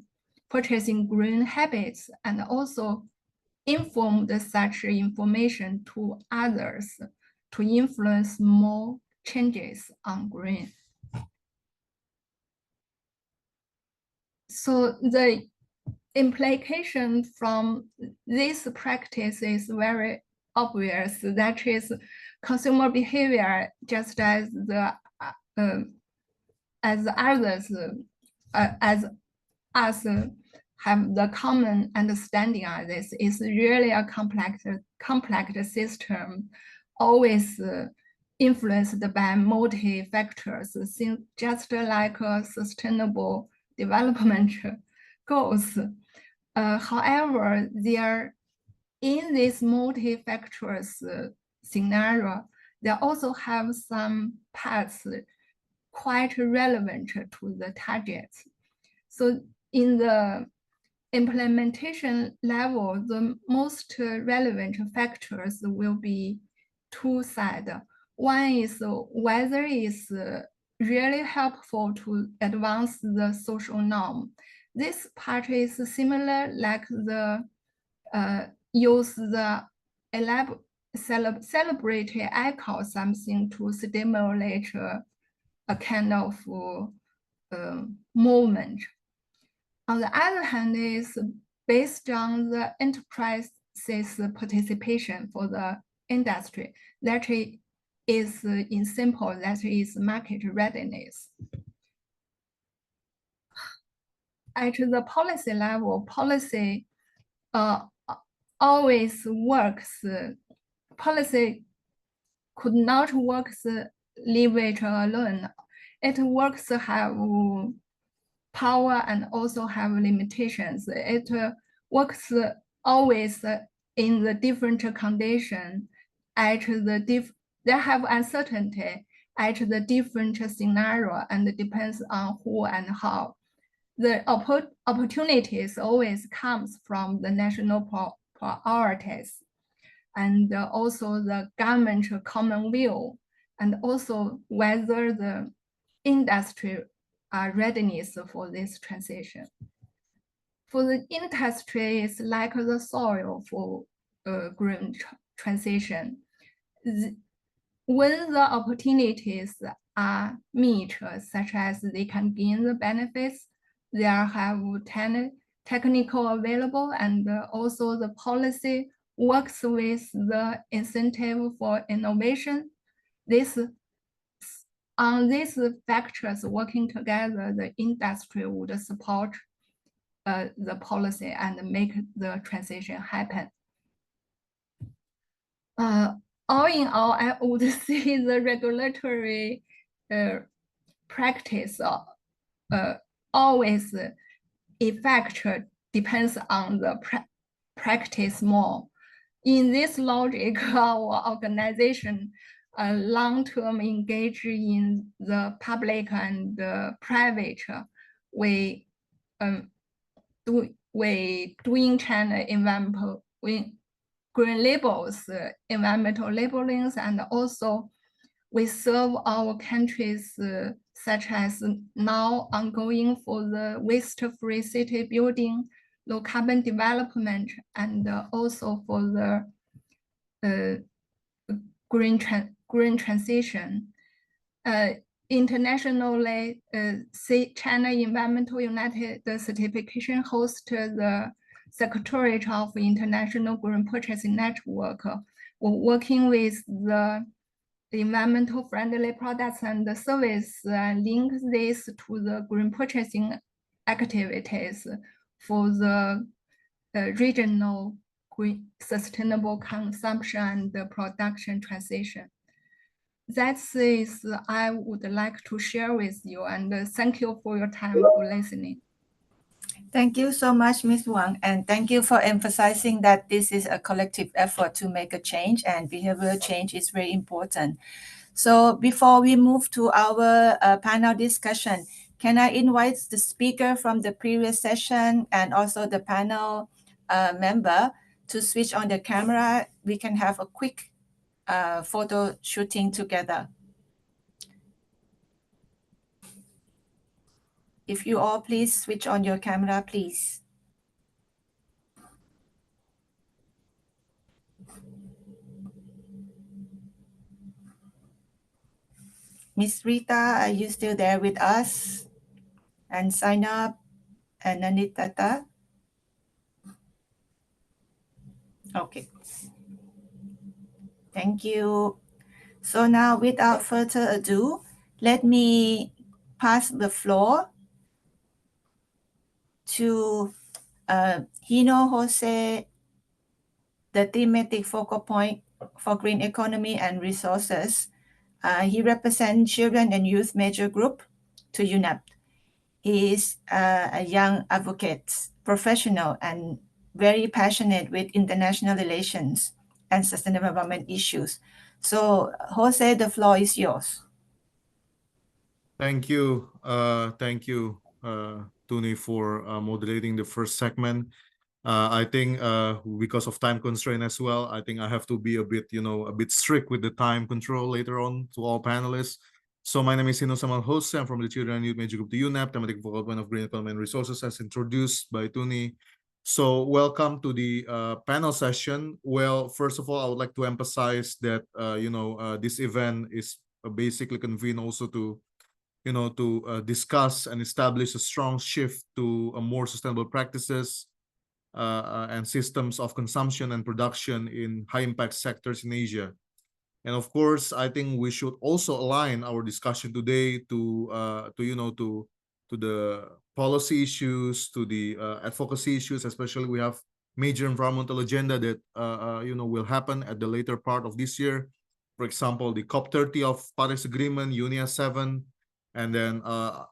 purchasing green habits and also informed such information to others to influence more changes on green. So the implication from this practice is very obvious. That is, consumer behavior, just as others, as us have the common understanding on this, is really a complex system, always influenced by multi-factors, just like a sustainable development goals. However, in this multi-factors scenario, they also have some parts quite relevant to the targets. So in the implementation level, the most relevant factors will be two sides. One is whether it's really helpful to advance the social norm. This part is similar like the use the celebrity icon something to stimulate a kind of movement. On the other hand, is based on the enterprise's participation for the industry. That is in simple, that is market readiness. At the policy level, policy always works. Policy could not work leave it alone. It works have power and also have limitations. It works always in the different condition at the they have uncertainty at the different scenario, and it depends on who and how. The opportunities always comes from the national priorities, and also the government common will, and also whether the industry readiness for this transition. For the industry, it's like the soil for green transition. When the opportunities are met, such as they can gain the benefits, they have technical available, and also the policy works with the incentive for innovation. On these factors working together, the industry would support the policy and make the transition happen. All in all, I would say the regulatory practice always effect depends on the practice more. In this logic, our organization long-term engage in the public and private. We doing China environmental green labels, environmental labelings, and also we serve our countries such as now ongoing for the waste-free city building, low carbon development, and also for the green transition. Internationally, China Environmental United Certification hosts the Secretariat of International Green Purchasing Network. We're working with the environmental friendly products and the service and link this to the green purchasing activities for the regional green sustainable consumption and the production transition. That is I would like to share with you, and thank you for your time for listening. Thank you so much, Ms. Wang, and thank you for emphasizing that this is a collective effort to make a change, and behavioral change is very important. So before we move to our panel discussion, can I invite the speaker from the previous session and also the panel member to switch on the camera? We can have a quick photo shooting together. If you all please switch on your camera, please. Miss Rita, are you still there with us? And sign up and Anitata? Okay. Thank you. So now without further ado, let me pass the floor to Hino Jose, the thematic focal point for green economy and resources. He represents Children and Youth Major Group to UNEP. He is a young advocate, professional, and very passionate with international relations and sustainable development issues. So, Jose, the floor is yours. Thank you. Tony, for moderating the first segment. I think because of time constraint as well, I think I have to be a bit strict with the time control later on to all panelists. So my name is Hino Samal Jose. I'm from the Children and Youth Major Group to UNEP, thematic focal point of green economy and resources, as introduced by Tony. So welcome to the panel session. Well, first of all, I would like to emphasize that this event is basically convened also to discuss and establish a strong shift to a more sustainable practices and systems of consumption and production in high impact sectors in Asia. And of course, I think we should also align our discussion today to the policy issues, to the advocacy issues. Especially, we have major environmental agenda that will happen at the later part of this year. For example, the COP30 of Paris Agreement, UNIA 7, and then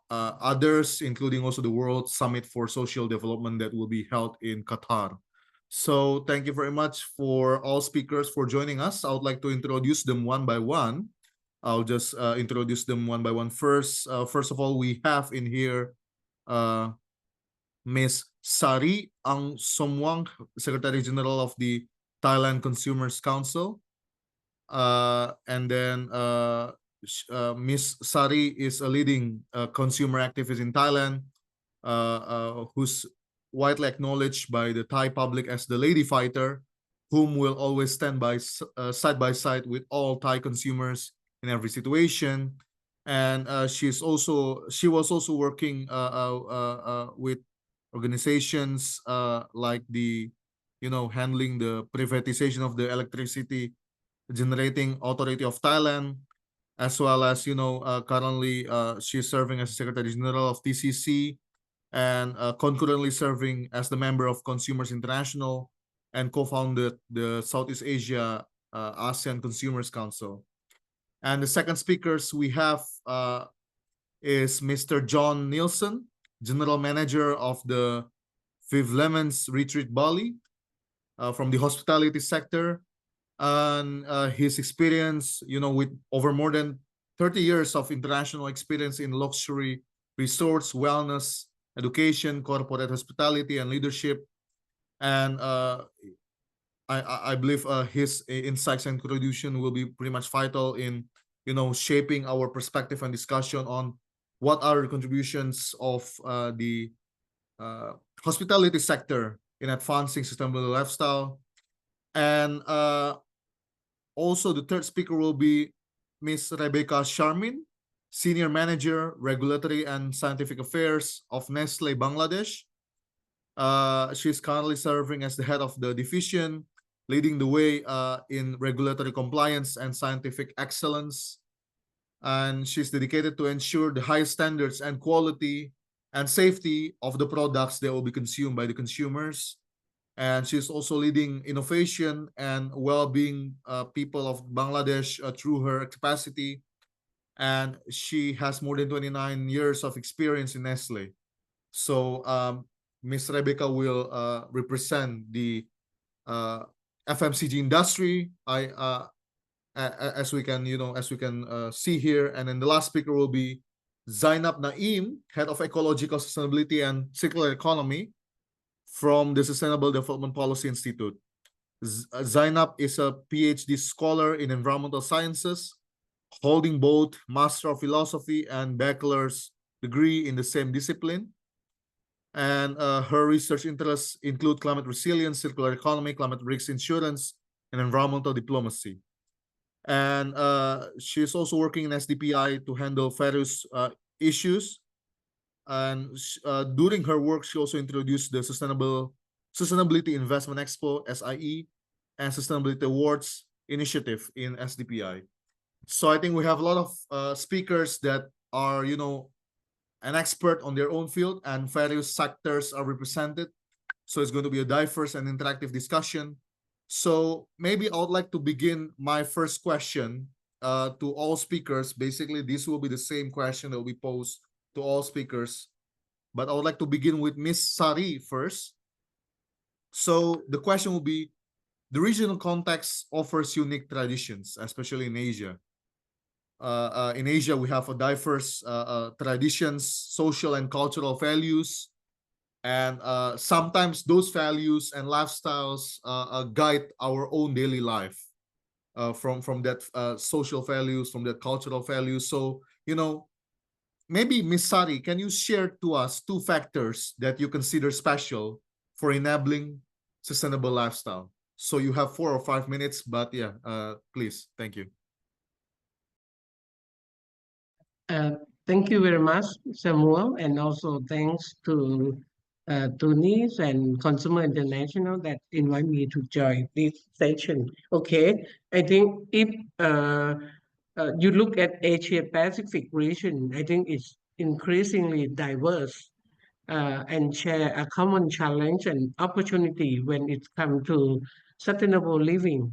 others, including also the World Summit for Social Development that will be held in Qatar. So thank you very much for all speakers for joining us. I would like to introduce them one by one. I'll just introduce them one by one first. First of all, we have in here Ms. Sari Ang Somwang, Secretary General of the Thailand Consumers Council. And then Ms. Sari is a leading consumer activist in Thailand, who's widely acknowledged by the Thai public as the lady fighter, whom will always stand by side by side with all Thai consumers in every situation. And she was also working with organizations like the handling the privatization of the electricity generating authority of Thailand, as well as currently she's serving as Secretary General of TCC, and concurrently serving as the member of Consumers International and co-founded the Southeast Asia ASEAN Consumers Council. And the second speakers we have is Mr. John Nielsen, General Manager of the Viv Lemons Retreat Bali, from the hospitality sector, and his experience, with over more than 30 years of international experience in luxury resorts, wellness, education, corporate hospitality, and leadership. And I believe his insights and contribution will be pretty much vital in shaping our perspective and discussion on what are the contributions of the hospitality sector in advancing sustainable lifestyle. And also the third speaker will be Ms. Rebecca Sharmin, Senior Manager, Regulatory and Scientific Affairs of Nestle Bangladesh. She's currently serving as the head of the division, leading the way in regulatory compliance and scientific excellence. And she's dedicated to ensure the highest standards and quality and safety of the products that will be consumed by the consumers. And she's also leading innovation and well-being people of Bangladesh through her capacity. And she has more than 29 years of experience in Nestle. So Ms. Rebecca will represent the FMCG industry. As we can see here. And then the last speaker will be Zainab Naim, Head of Ecological Sustainability and Circular Economy from the Sustainable Development Policy Institute. Zainab is a PhD scholar in environmental sciences, holding both Master of Philosophy and Bachelor's degree in the same discipline. And her research interests include climate resilience, circular economy, climate risk insurance, and environmental diplomacy. And she's also working in SDPI to handle various issues. And during her work, she also introduced the Sustainability Investment Expo, SIE, and Sustainability Awards initiative in SDPI. So I think we have a lot of speakers that are, an expert on their own field, and various sectors are represented. So it's going to be a diverse and interactive discussion. So maybe I would like to begin my first question to all speakers. Basically, this will be the same question that will be posed to all speakers. But I would like to begin with Ms. Sari first. So the question will be, the regional context offers unique traditions, especially in Asia. In Asia, we have a diverse traditions, social and cultural values, and sometimes those values and lifestyles guide our own daily life from that social values, from that cultural values. So, maybe Ms. Sari, can you share to us 2 factors that you consider special for enabling sustainable lifestyle? So you have 4 or 5 minutes, but yeah, please, thank you. Thank you very much, Samuel, and also thanks to Tunis and Consumer International that invite me to join this session. Okay, I think if you look at Asia Pacific region, I think it's increasingly diverse and share a common challenge and opportunity when it comes to sustainable living.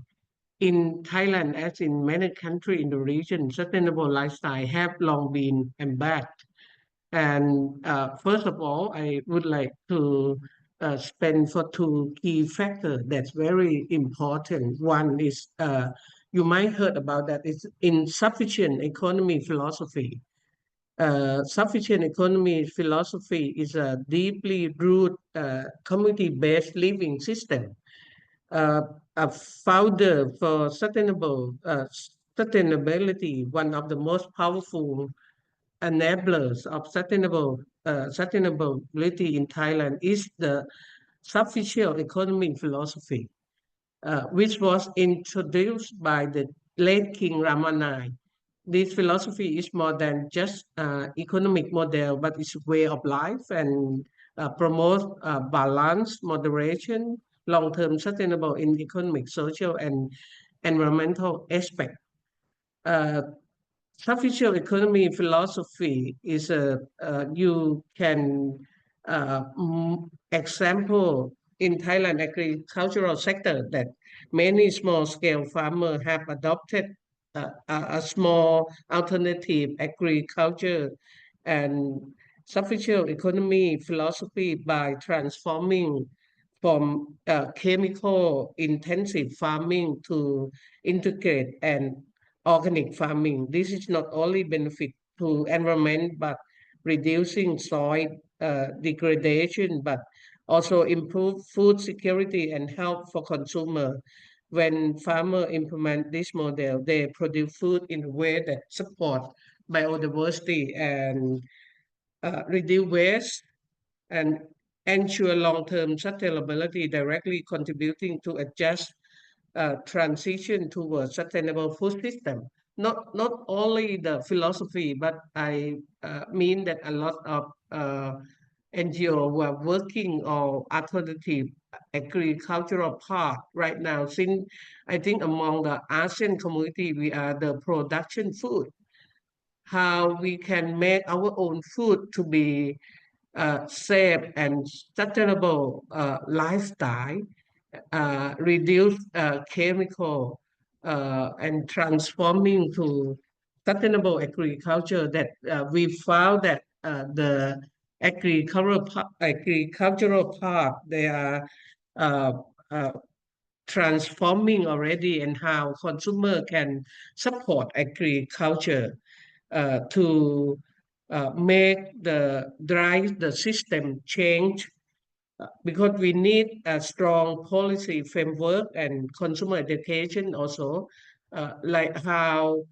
In Thailand, as in many countries in the region, sustainable lifestyle have long been embedded. And first of all, I would like to spend for 2 key factors that's very important. One is you might heard about that. It's insufficient economy philosophy. Sufficient economy philosophy is a deeply rooted community-based living system. A founder for sustainability, one of the most powerful enablers of sustainability in Thailand is the sufficient economy philosophy, which was introduced by the late King Rama IX. This philosophy is more than just economic model, but it's a way of life and promotes balance, moderation, long-term sustainable in economic, social, and environmental aspect. Sufficient economy philosophy is you can example in Thailand agricultural sector that many small scale farmers have adopted a small alternative agriculture and sufficient economy philosophy by transforming from chemical intensive farming to integrate and organic farming. This is not only benefit to environment, but reducing soil degradation, but also improve food security and health for consumer. When farmers implement this model, they produce food in a way that support biodiversity and reduce waste and ensure long-term sustainability, directly contributing to a just transition towards sustainable food system. Not only the philosophy, but I mean that a lot of NGO were working on alternative agricultural path right now. Since I think among the ASEAN community, we are the production food. How we can make our own food to be safe and sustainable lifestyle, reduce chemical and transforming to sustainable agriculture, that we found that the agricultural part, they are uh, uh, transforming already, and how consumer can support agriculture to make drive the system change, because we need a strong policy framework and consumer education also, like how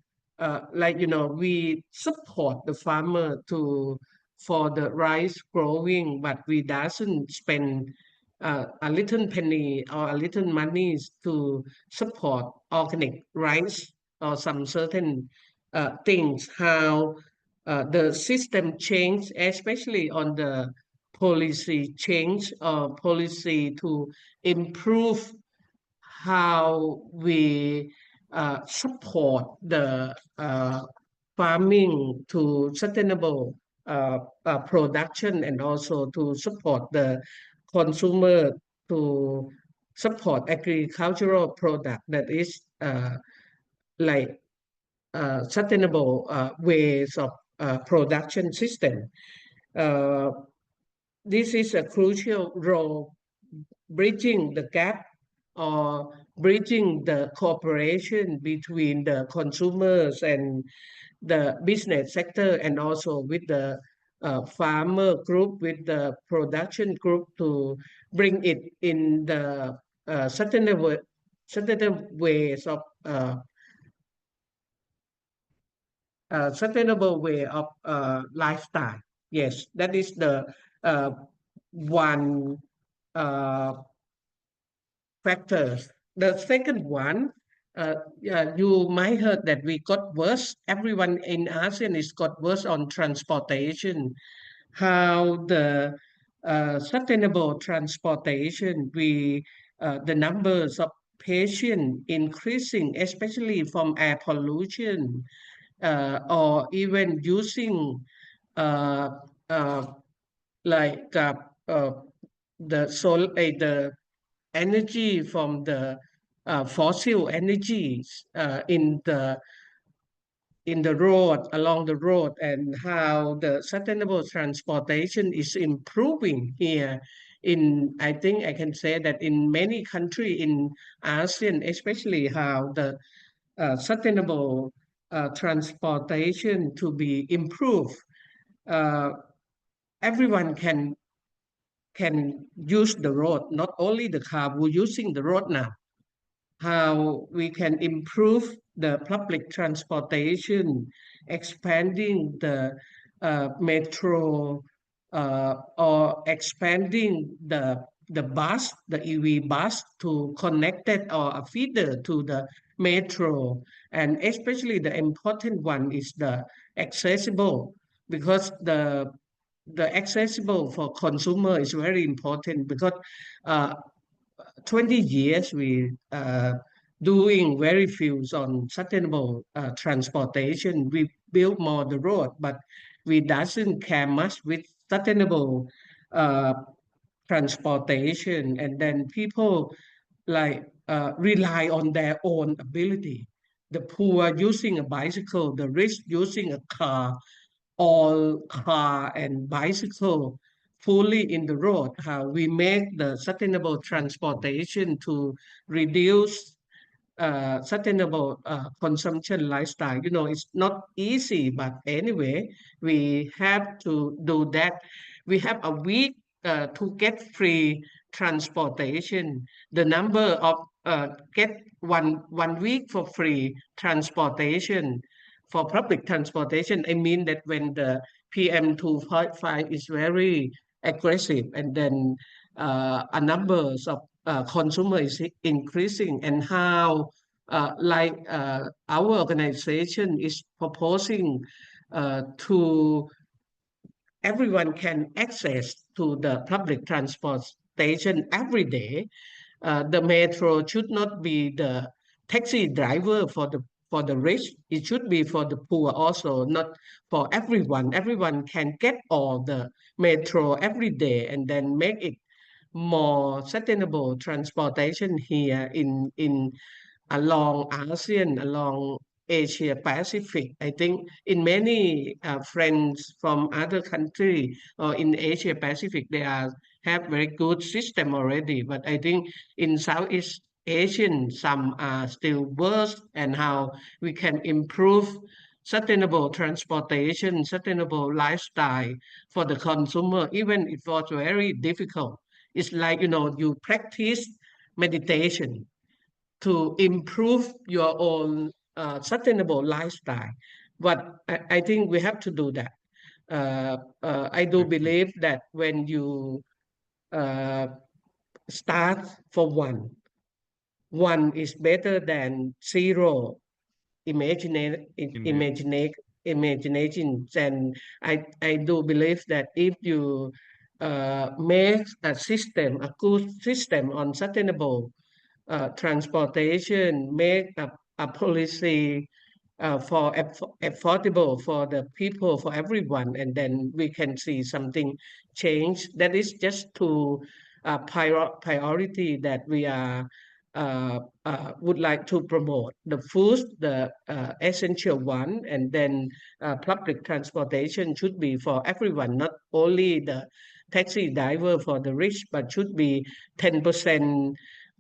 we support the farmer to for the rice growing, but we doesn't spend a little penny or a little money to support organic rice or some certain things. How the system change, especially on the policy change or policy to improve how we support the farming to sustainable production, and also to support the consumer to support agricultural product that is like sustainable ways of production system. Uh, this is a crucial role, bridging the gap or bridging the cooperation between the consumers and the business sector, and also with the farmer group, with the production group, to bring it in the sustainable ways of sustainable way of lifestyle. Yes, that is the one factors. The second one, yeah, you might heard that we got worse. Everyone in ASEAN is got worse on transportation. How the sustainable transportation, the numbers of patients increasing, especially from air pollution, or even using uh, uh, like the energy from the fossil energies in the road, along the road, and how the sustainable transportation is improving here. I think I can say that in many countries in ASEAN, especially how the sustainable transportation to be improved. Uh, Everyone can use the road, not only the car. We're using the road now. How we can improve the public transportation, expanding the metro, or expanding the bus, the EV bus, to connect it or a feeder to the metro. And especially the important one is the accessible, because the accessible for consumer is very important, because uh, 20 years we doing very few on sustainable transportation. We build more the road, but we doesn't care much with sustainable uh, transportation. And then people rely on their own ability. The poor using a bicycle, the rich using a car, all car and bicycle fully in the road, how we make the sustainable transportation to reduce sustainable consumption lifestyle. You know, it's not easy, but anyway, we have to do that. We have a week to get free transportation. The number of get one week for free transportation for public transportation. I mean that when the PM2.5 is very aggressive, and then a numbers of consumers is increasing, and how our organization is proposing to everyone can access to the public transportation every day. The metro should not be the taxi driver for the rich. It should be for the poor also, not for everyone. Everyone can get all the metro every day, and then make it more sustainable transportation here in along ASEAN, along Asia Pacific. I think in many friends from other country or in Asia Pacific, they have very good system already. But I think in Southeast Asian, some are still worse, and how we can improve sustainable transportation, sustainable lifestyle for the consumer, even if it was very difficult. It's like, you know, you practice meditation to improve your own sustainable lifestyle. But I think we have to do that. I do believe that when you uh, start for one is better than zero. Imagine, Indeed. imagination. And I do believe that if you make a system, a good system on sustainable transportation, make a policy for affordable for the people, for everyone, and then we can see something change. That is just to priority that we are would like to promote. The food, the essential one, and then public transportation should be for everyone, not only the taxi driver for the rich, but should be 10%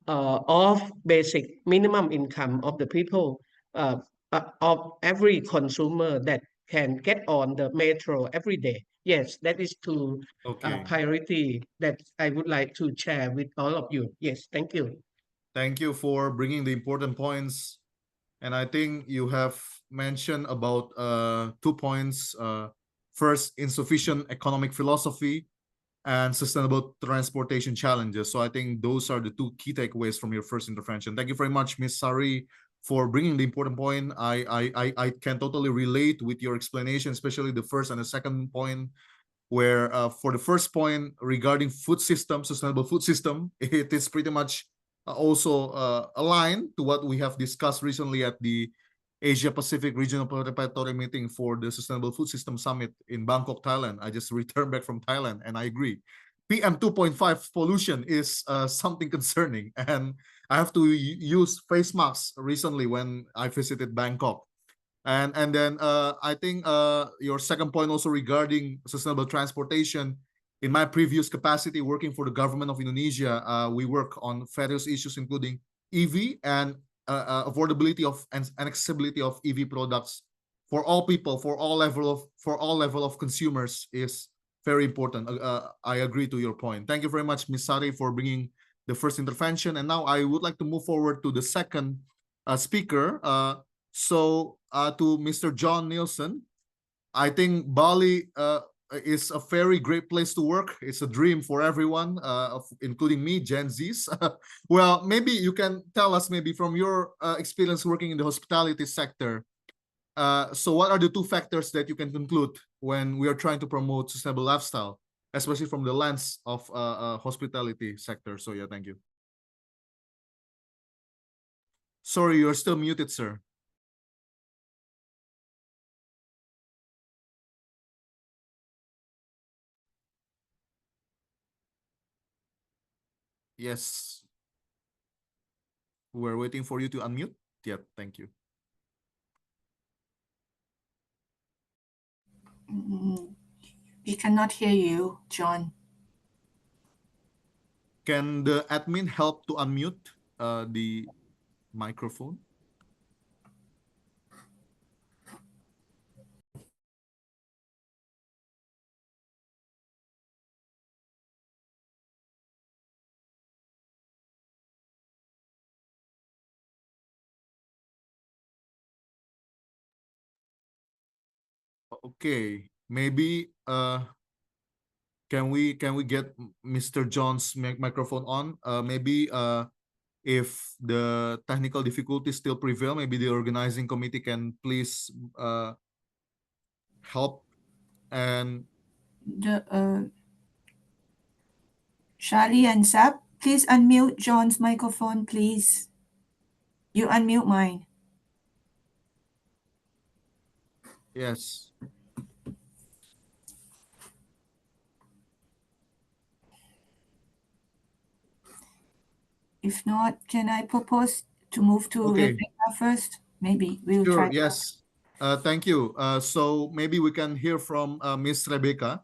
of basic minimum income of the people, of every consumer that can get on the metro every day. Yes, that is two Okay. priority that I would like to share with all of you. Yes, thank you. Thank you for bringing the important points. And I think you have mentioned about 2 points. First, insufficient economic philosophy and sustainable transportation challenges. So I think those are the two key takeaways from your first intervention. Thank you very much, Ms. Sari, for bringing the important point. I can totally relate with your explanation, especially the first and the second point, where for the first point regarding food system, sustainable food system, it is pretty much also aligned to what we have discussed recently at the Asia Pacific Regional Preparatory Meeting for the Sustainable Food System Summit in Bangkok, Thailand. I just returned back from Thailand, and I agree. PM 2.5 pollution is something concerning, and I have to use face masks recently when I visited Bangkok. And then I think your second point also regarding sustainable transportation. In my previous capacity working for the government of Indonesia, we work on various issues including EV and affordability of and accessibility of EV products for all people, for all level of consumers is very important. I agree to your point. Thank you very much, Ms. Sari, for bringing the first intervention. And now I would like to move forward to the second speaker. To Mr. John Nielsen, I think Bali is a very great place to work. It's a dream for everyone, including me, Gen Zs. Well, maybe you can tell us maybe from your experience working in the hospitality sector. So what are the two factors that you can conclude when we are trying to promote sustainable lifestyle, especially from the lens of hospitality sector? So yeah, thank you. Sorry, you're still muted, sir. Yes. We're waiting for you to unmute. Yeah, thank you. We cannot hear you, John. Can the admin help to unmute the microphone? Okay, maybe can we get Mr. John's microphone on? Maybe if the technical difficulties still prevail, maybe the organizing committee can please help and Charlie and Sap, please unmute John's microphone, please. You unmute mine. yes. If not, can I propose to move to Okay. Rebecca first? Maybe we'll Sure, try. yes. Thank you. So maybe we can hear from Miss Rebecca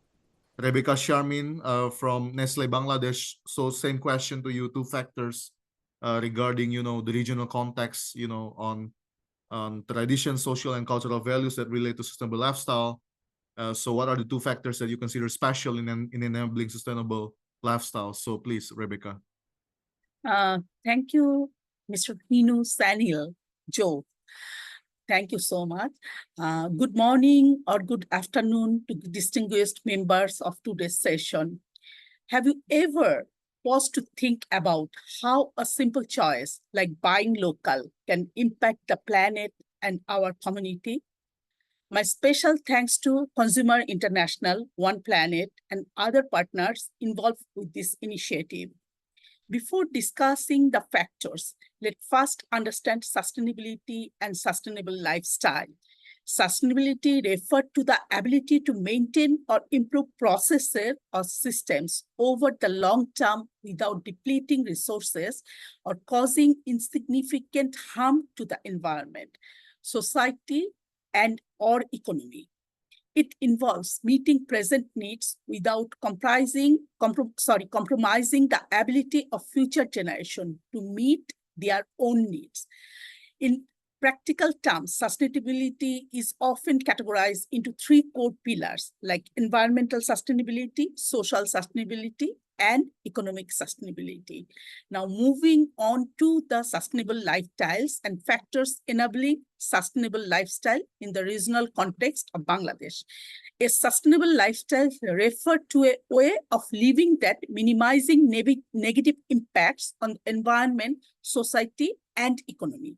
Sharmin from Nestle Bangladesh. So same question to you, two factors regarding, the regional context, on tradition, social and cultural values that relate to sustainable lifestyle. So what are the two factors that you consider special in enabling sustainable lifestyle? So please, Rebecca. Thank you, Mr. Hinu Sanil Joe. Thank you so much. Good morning or good afternoon to distinguished members of today's session. Have you ever paused to think about how a simple choice like buying local can impact the planet and our community? My special thanks to Consumer International, One Planet, and other partners involved with this initiative. Before discussing the factors, let's first understand sustainability and sustainable lifestyle. Sustainability refers to the ability to maintain or improve processes or systems over the long term without depleting resources or causing insignificant harm to the environment, society, and or economy. It involves meeting present needs without compromising the ability of future generations to meet their own needs. In practical terms, sustainability is often categorized into three core pillars like environmental sustainability, social sustainability, and economic sustainability. Now, moving on to the sustainable lifestyles and factors enabling sustainable lifestyle in the regional context of Bangladesh. A sustainable lifestyle refers to a way of living that minimizing negative impacts on the environment, society, and economy,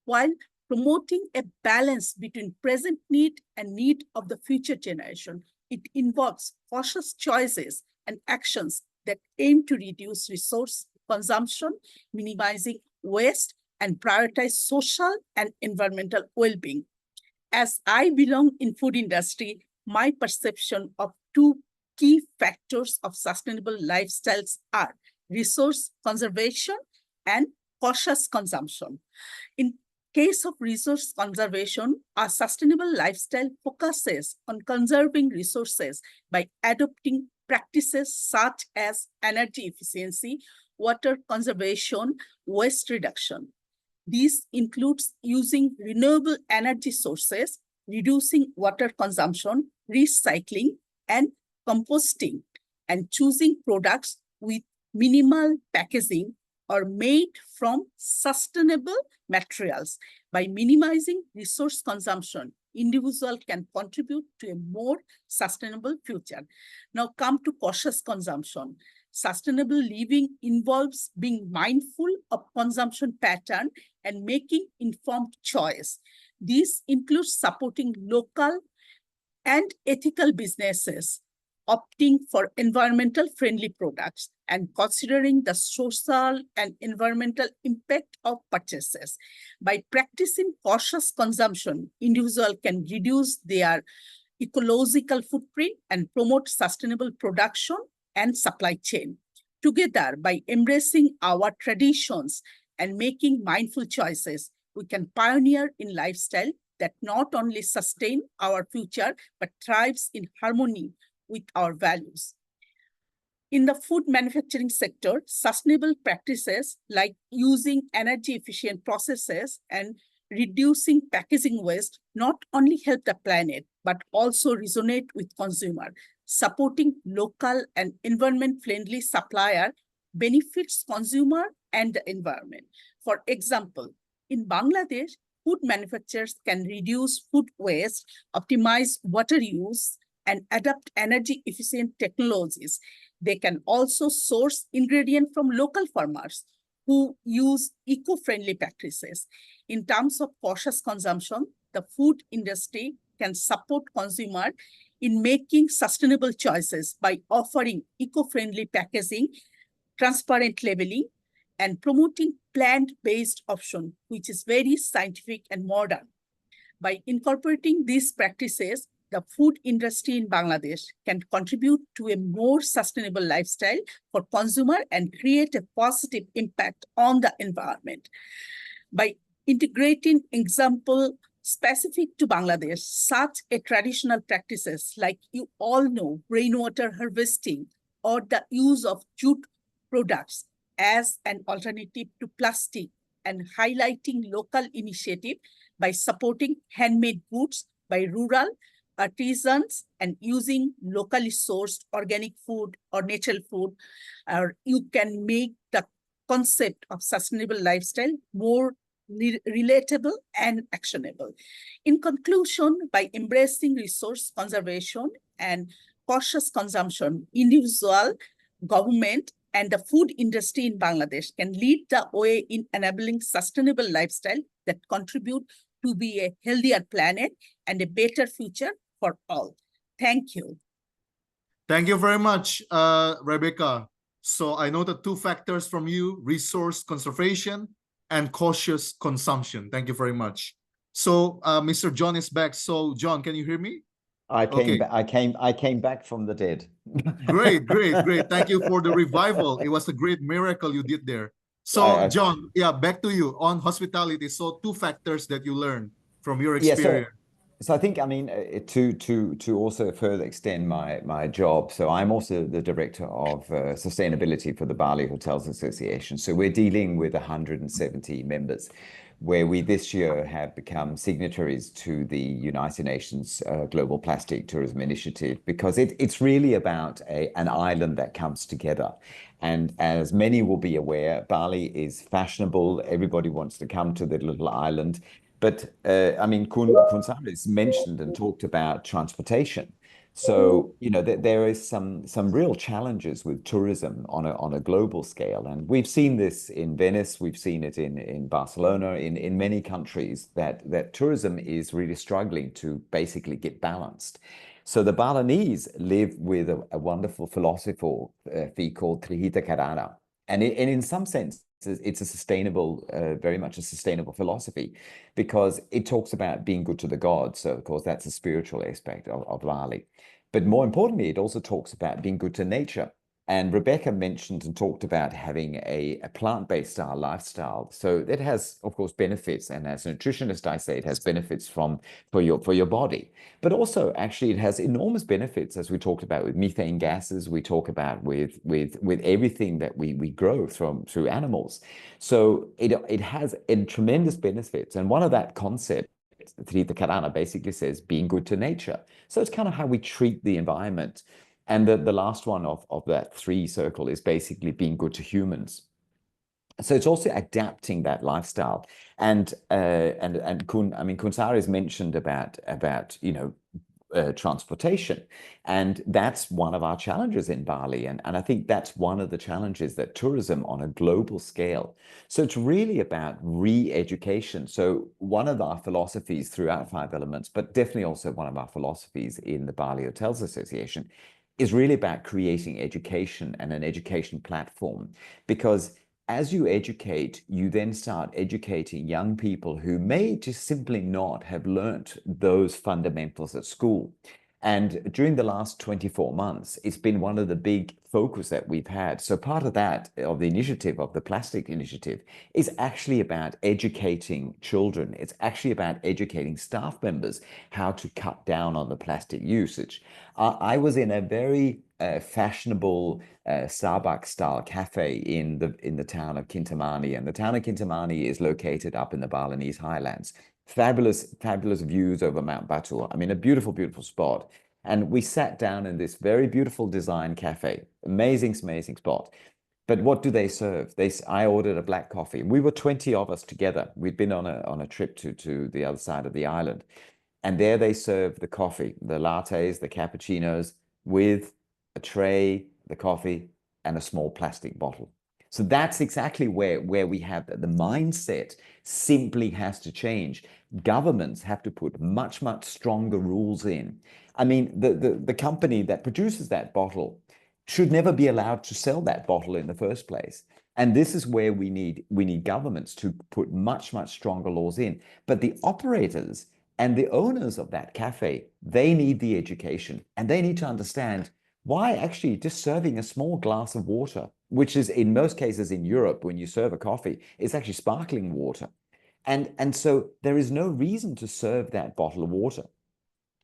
while promoting a balance between present need and need of the future generation. It involves cautious choices and actions that aim to reduce resource consumption, minimizing waste, and prioritize social and environmental well-being. As I belong in food industry, my perception of two key factors of sustainable lifestyles are resource conservation and cautious consumption. In case of resource conservation, a sustainable lifestyle focuses on conserving resources by adopting practices such as energy efficiency, water conservation, waste reduction. This includes using renewable energy sources, reducing water consumption, recycling, and composting, and choosing products with minimal packaging or made from sustainable materials. By minimizing resource consumption, individuals can contribute to a more sustainable future. Now come to cautious consumption. Sustainable living involves being mindful of consumption pattern and making informed choice. This includes supporting local and ethical businesses, opting for environmental friendly products, and considering the social and environmental impact of purchases. By practicing cautious consumption, individuals can reduce their ecological footprint and promote sustainable production and supply chain. Together, by embracing our traditions and making mindful choices, we can pioneer in lifestyle that not only sustain our future, but thrives in harmony with our values. In the food manufacturing sector, sustainable practices like using energy-efficient processes and reducing packaging waste not only help the planet, but also resonate with consumer. Supporting local and environment-friendly supplier benefits consumer and the environment. For example, in Bangladesh, food manufacturers can reduce food waste, optimize water use, and adopt energy-efficient technologies. They can also source ingredients from local farmers who use eco-friendly practices. In terms of cautious consumption, the food industry can support consumers in making sustainable choices by offering eco-friendly packaging, transparent labeling, and promoting plant-based option, which is very scientific and modern. By incorporating these practices, the food industry in Bangladesh can contribute to a more sustainable lifestyle for consumer and create a positive impact on the environment. By integrating example specific to Bangladesh, such a traditional practices like you all know, rainwater harvesting or the use of jute products as an alternative to plastic, and highlighting local initiative by supporting handmade goods by rural artisans and using locally sourced organic food or natural food, you can make the concept of sustainable lifestyle more relatable and actionable. In conclusion, by embracing resource conservation and cautious consumption, individual, government, and the food industry in Bangladesh can lead the way in enabling sustainable lifestyle that contribute to be a healthier planet and a better future for all. Thank you. Thank you very much, Rebecca. So I noted two factors from you: resource conservation and cautious consumption. Thank you very much. So Mr. John is back. So John, can you hear me? I came back from the dead. Great. Thank you for the revival. It was a great miracle you did there. So John, yeah, back to you on hospitality. So two factors that you learned from your experience. So I think, I mean, to also further extend my job. So I'm also the director of sustainability for the Bali Hotels Association. So we're dealing with 170 members, where we this year have become signatories to the United Nations Global Plastic Tourism Initiative, because it's really about an island that comes together. And as many will be aware, Bali is fashionable. Everybody wants to come to the little island. But I mean, Kun Saris mentioned and talked about transportation. So, you know, there is some real challenges with tourism on a global scale. And we've seen this in Venice, we've seen it in Barcelona, in many countries, that tourism is really struggling to basically get balanced. So the Balinese live with a wonderful philosophy called Trihita Karana. And in some sense, it's a sustainable, very much a sustainable philosophy, because it talks about being good to the gods. So, of course, that's a spiritual aspect of Bali. But more importantly, it also talks about being good to nature. And Rebecca mentioned and talked about having a plant-based style lifestyle. So that has, of course, benefits. And as a nutritionist, I say it has benefits for your body. But also, actually, it has enormous benefits, as we talked about with methane gases. We talk about with everything that we grow through animals. So it has tremendous benefits. And one of that concept, the Karana, basically says being good to nature. So it's kind of how we treat the environment. And the last one of that three circle is basically being good to humans. So it's also adapting that lifestyle. And Kun Saris mentioned about you know, transportation. And that's one of our challenges in Bali. And I think that's one of the challenges that tourism on a global scale. So it's really about re-education. So one of our philosophies throughout Five Elements, but definitely also one of our philosophies in the Bali Hotels Association, is really about creating education and an education platform. Because as you educate, you then start educating young people who may just simply not have learnt those fundamentals at school. And during the last 24 months, it's been one of the big focus that we've had. So part of that, of the initiative, of the plastic initiative, is actually about educating children. It's actually about educating staff members how to cut down on the plastic usage. I was in a very fashionable Starbucks-style cafe in the town of Kintamani, and the town of Kintamani is located up in the Balinese highlands. Fabulous, fabulous views over Mount Batur. I mean, a beautiful, beautiful spot. And we sat down in this very beautiful design cafe. Amazing, amazing spot. But what do they serve? I ordered a black coffee. We were 20 of us together. We'd been on a trip to the other side of the island. And there they serve the coffee, the lattes, the cappuccinos, with a tray, the coffee, and a small plastic bottle. So that's exactly where we have that. The mindset simply has to change. Governments have to put much, much stronger rules in. I mean, the company that produces that bottle should never be allowed to sell that bottle in the first place. And this is where we need governments to put much, much stronger laws in. But the operators and the owners of that cafe, they need the education, and they need to understand why actually just serving a small glass of water, which is in most cases in Europe, when you serve a coffee, it's actually sparkling water. And so there is no reason to serve that bottle of water.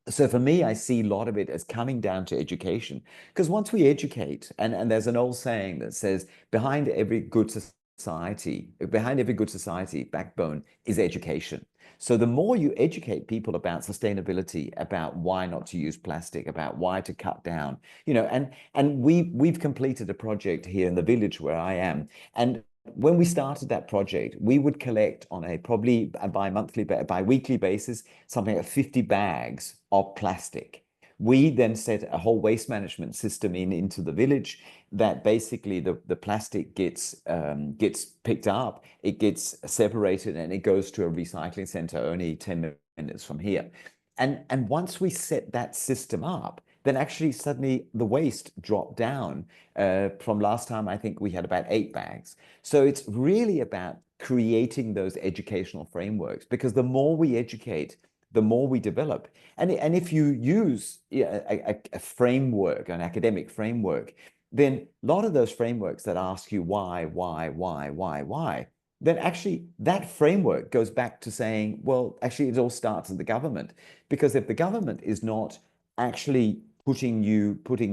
So for me, I see a lot of it as coming down to education, because once we educate, and there's an old saying that says, behind every good society, backbone is education. So the more you educate people about sustainability, about why not to use plastic, about why to cut down, and we've completed a project here in the village where I am, and when we started that project, we would collect on a probably a bi-weekly basis, something like 50 bags of plastic. We then set a whole waste management system into the village that basically the plastic gets picked up, it gets separated, and it goes to a recycling center only 10 minutes from here. And once we set that system up, then actually suddenly the waste dropped down. From last time, I think we had about 8 bags. So it's really about creating those educational frameworks, because the more we educate, the more we develop. And if you use a framework, an academic framework, then a lot of those frameworks that ask you why, then actually that framework goes back to saying, well, actually it all starts in the government. Because if the government is not actually putting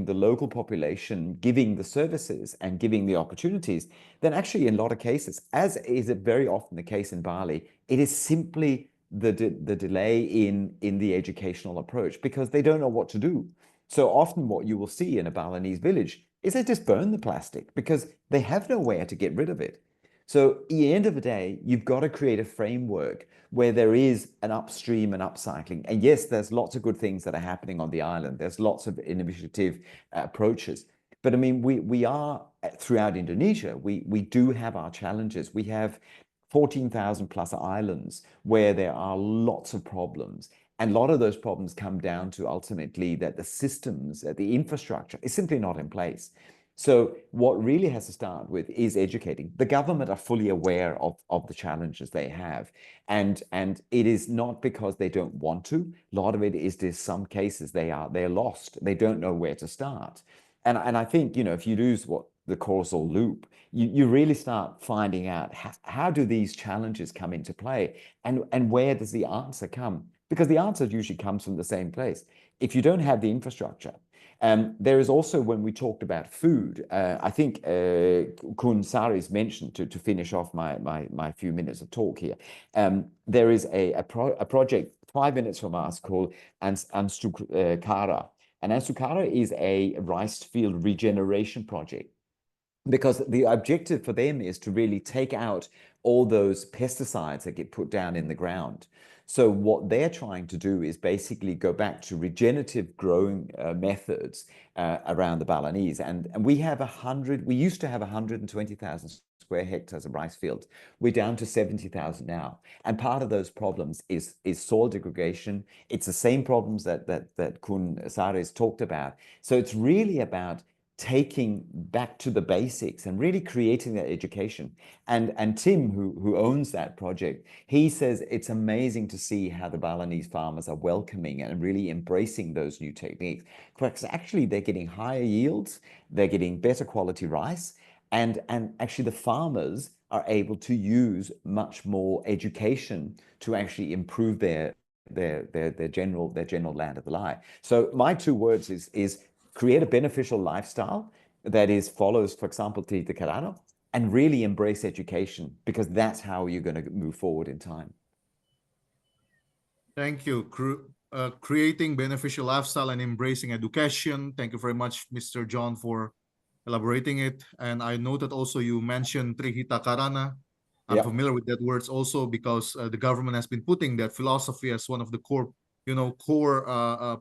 the local population, giving the services and giving the opportunities, then actually in a lot of cases, as is very often the case in Bali, it is simply the delay in the educational approach, because they don't know what to do. So often what you will see in a Balinese village is they just burn the plastic because they have nowhere to get rid of it. So at the end of the day, you've got to create a framework where there is an upstream and upcycling. And yes, there's lots of good things that are happening on the island. There's lots of innovative approaches. But I mean, we are throughout Indonesia, we do have our challenges. We have 14,000 plus islands where there are lots of problems. And a lot of those problems come down to ultimately that the systems, the infrastructure is simply not in place. So what really has to start with is educating. The government are fully aware of the challenges they have. And it is not because they don't want to. A lot of it is in some cases they're lost. They don't know where to start. And I think, if you lose the causal loop, you really start finding out how do these challenges come into play, and where does the answer come? Because the answer usually comes from the same place. If you don't have the infrastructure, there is also, when we talked about food, I think Kun Sari's mentioned, to finish off my few minutes of talk here, there is a project 5 minutes from us called Anstukara. And Anstukara is a rice field regeneration project, because the objective for them is to really take out all those pesticides that get put down in the ground. So what they're trying to do is basically go back to regenerative growing methods around the Balinese. And we used to have 120,000 square hectares of rice fields. We're down to 70,000 now. And part of those problems is soil degradation. It's the same problems that Kun Sari has talked about. So it's really about taking back to the basics and really creating that education. And Tim, who owns that project, he says it's amazing to see how the Balinese farmers are welcoming and really embracing those new techniques. Because actually they're getting higher yields, they're getting better quality rice, and actually the farmers are able to use much more education to actually improve their general land of the lie. So my 2 words is create a beneficial lifestyle that follows, for example, Tita Carano, and really embrace education, because that's how you're going to move forward in time. Thank you. Creating beneficial lifestyle and embracing education. Thank you very much, Mr. John, for elaborating it. And I noted also you mentioned Trihita Karana. I'm familiar with that words also because the government has been putting that philosophy as one of the core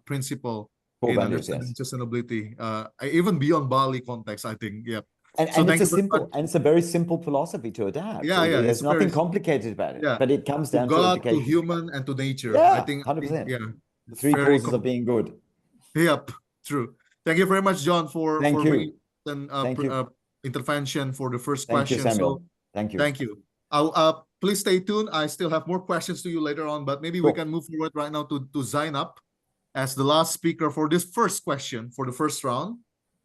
principle in values, understanding sustainability, even beyond Bali context, I think. Yeah. And it's a very simple philosophy to adapt. There's nothing complicated about it. But it comes down to education. To human and to nature. Yeah, I think 100%. The 3 very causes of being good. Yep, true. Thank you very much, John, for you. Intervention for the first Thank question. You, Samuel. Thank you. Thank you. Please stay tuned. I still have more questions to you later on, but maybe we can move forward right now to Zainab as the last speaker for this first question for the first round.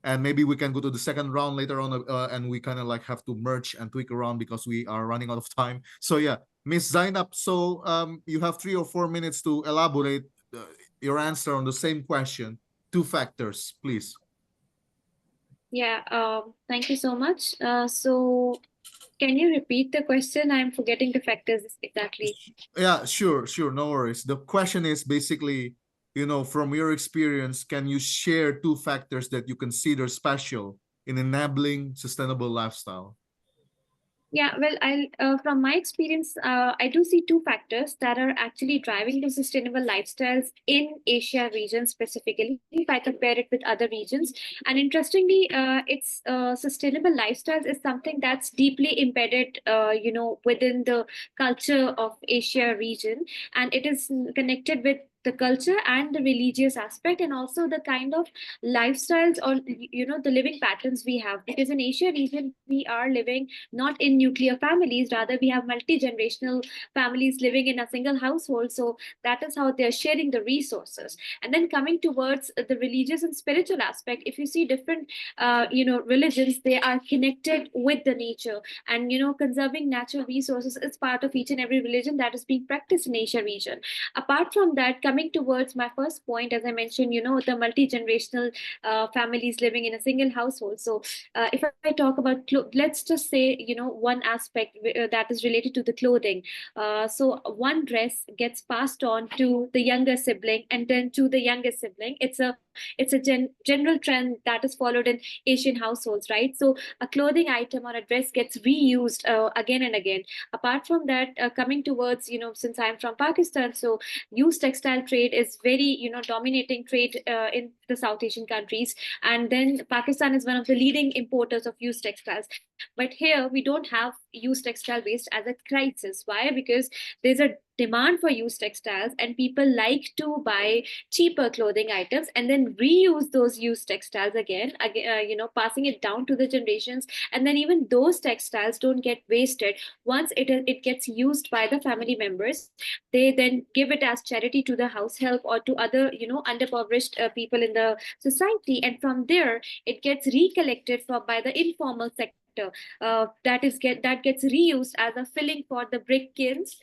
And maybe we can go to the second round later on, and we kind of like have to merge and tweak around because we are running out of time. So yeah, Miss Zainab, so you have 3 or 4 minutes to elaborate your answer on the same question. 2 factors, please. Yeah, thank you so much. So can you repeat the question? I'm forgetting the factors exactly. Yeah, sure, no worries. The question is basically, from your experience, can you share 2 factors that you consider special in enabling sustainable lifestyle? Yeah, well, from my experience, I do see 2 factors that are actually driving the sustainable lifestyles in Asia region specifically, if I compare it with other regions. And interestingly, it's sustainable lifestyles is something that's deeply embedded, within the culture of Asia region, and it is connected with the culture and the religious aspect, and also the kind of lifestyles or the living patterns we have, because in Asia region we are living not in nuclear families, rather we have multi-generational families living in a single household. So that is how they're sharing the resources. And then coming towards the religious and spiritual aspect, if you see different religions, they are connected with the nature, and conserving natural resources is part of each and every religion that is being practiced in Asia region. Apart from that, coming towards my first point, as I mentioned, the multi-generational families living in a single household. So if I talk about let's just say one aspect that is related to the clothing. So one dress gets passed on to the younger sibling and then to the youngest sibling. It's a general trend that is followed in Asian households, right? So a clothing item or a dress gets reused again and again. Apart from that, coming towards, since I'm from Pakistan, so used textile trade is very, dominating trade in the South Asian countries. And then Pakistan is one of the leading importers of used textiles. But here we don't have used textile waste as a crisis. Why? Because there's a demand for used textiles, and people like to buy cheaper clothing items and then reuse those used textiles again, passing it down to the generations. And then even those textiles don't get wasted. Once it gets used by the family members, they then give it as charity to the house help or to other underprivileged people in the society, and from there it gets recollected by the informal sector. That gets reused as a filling for the brick kilns,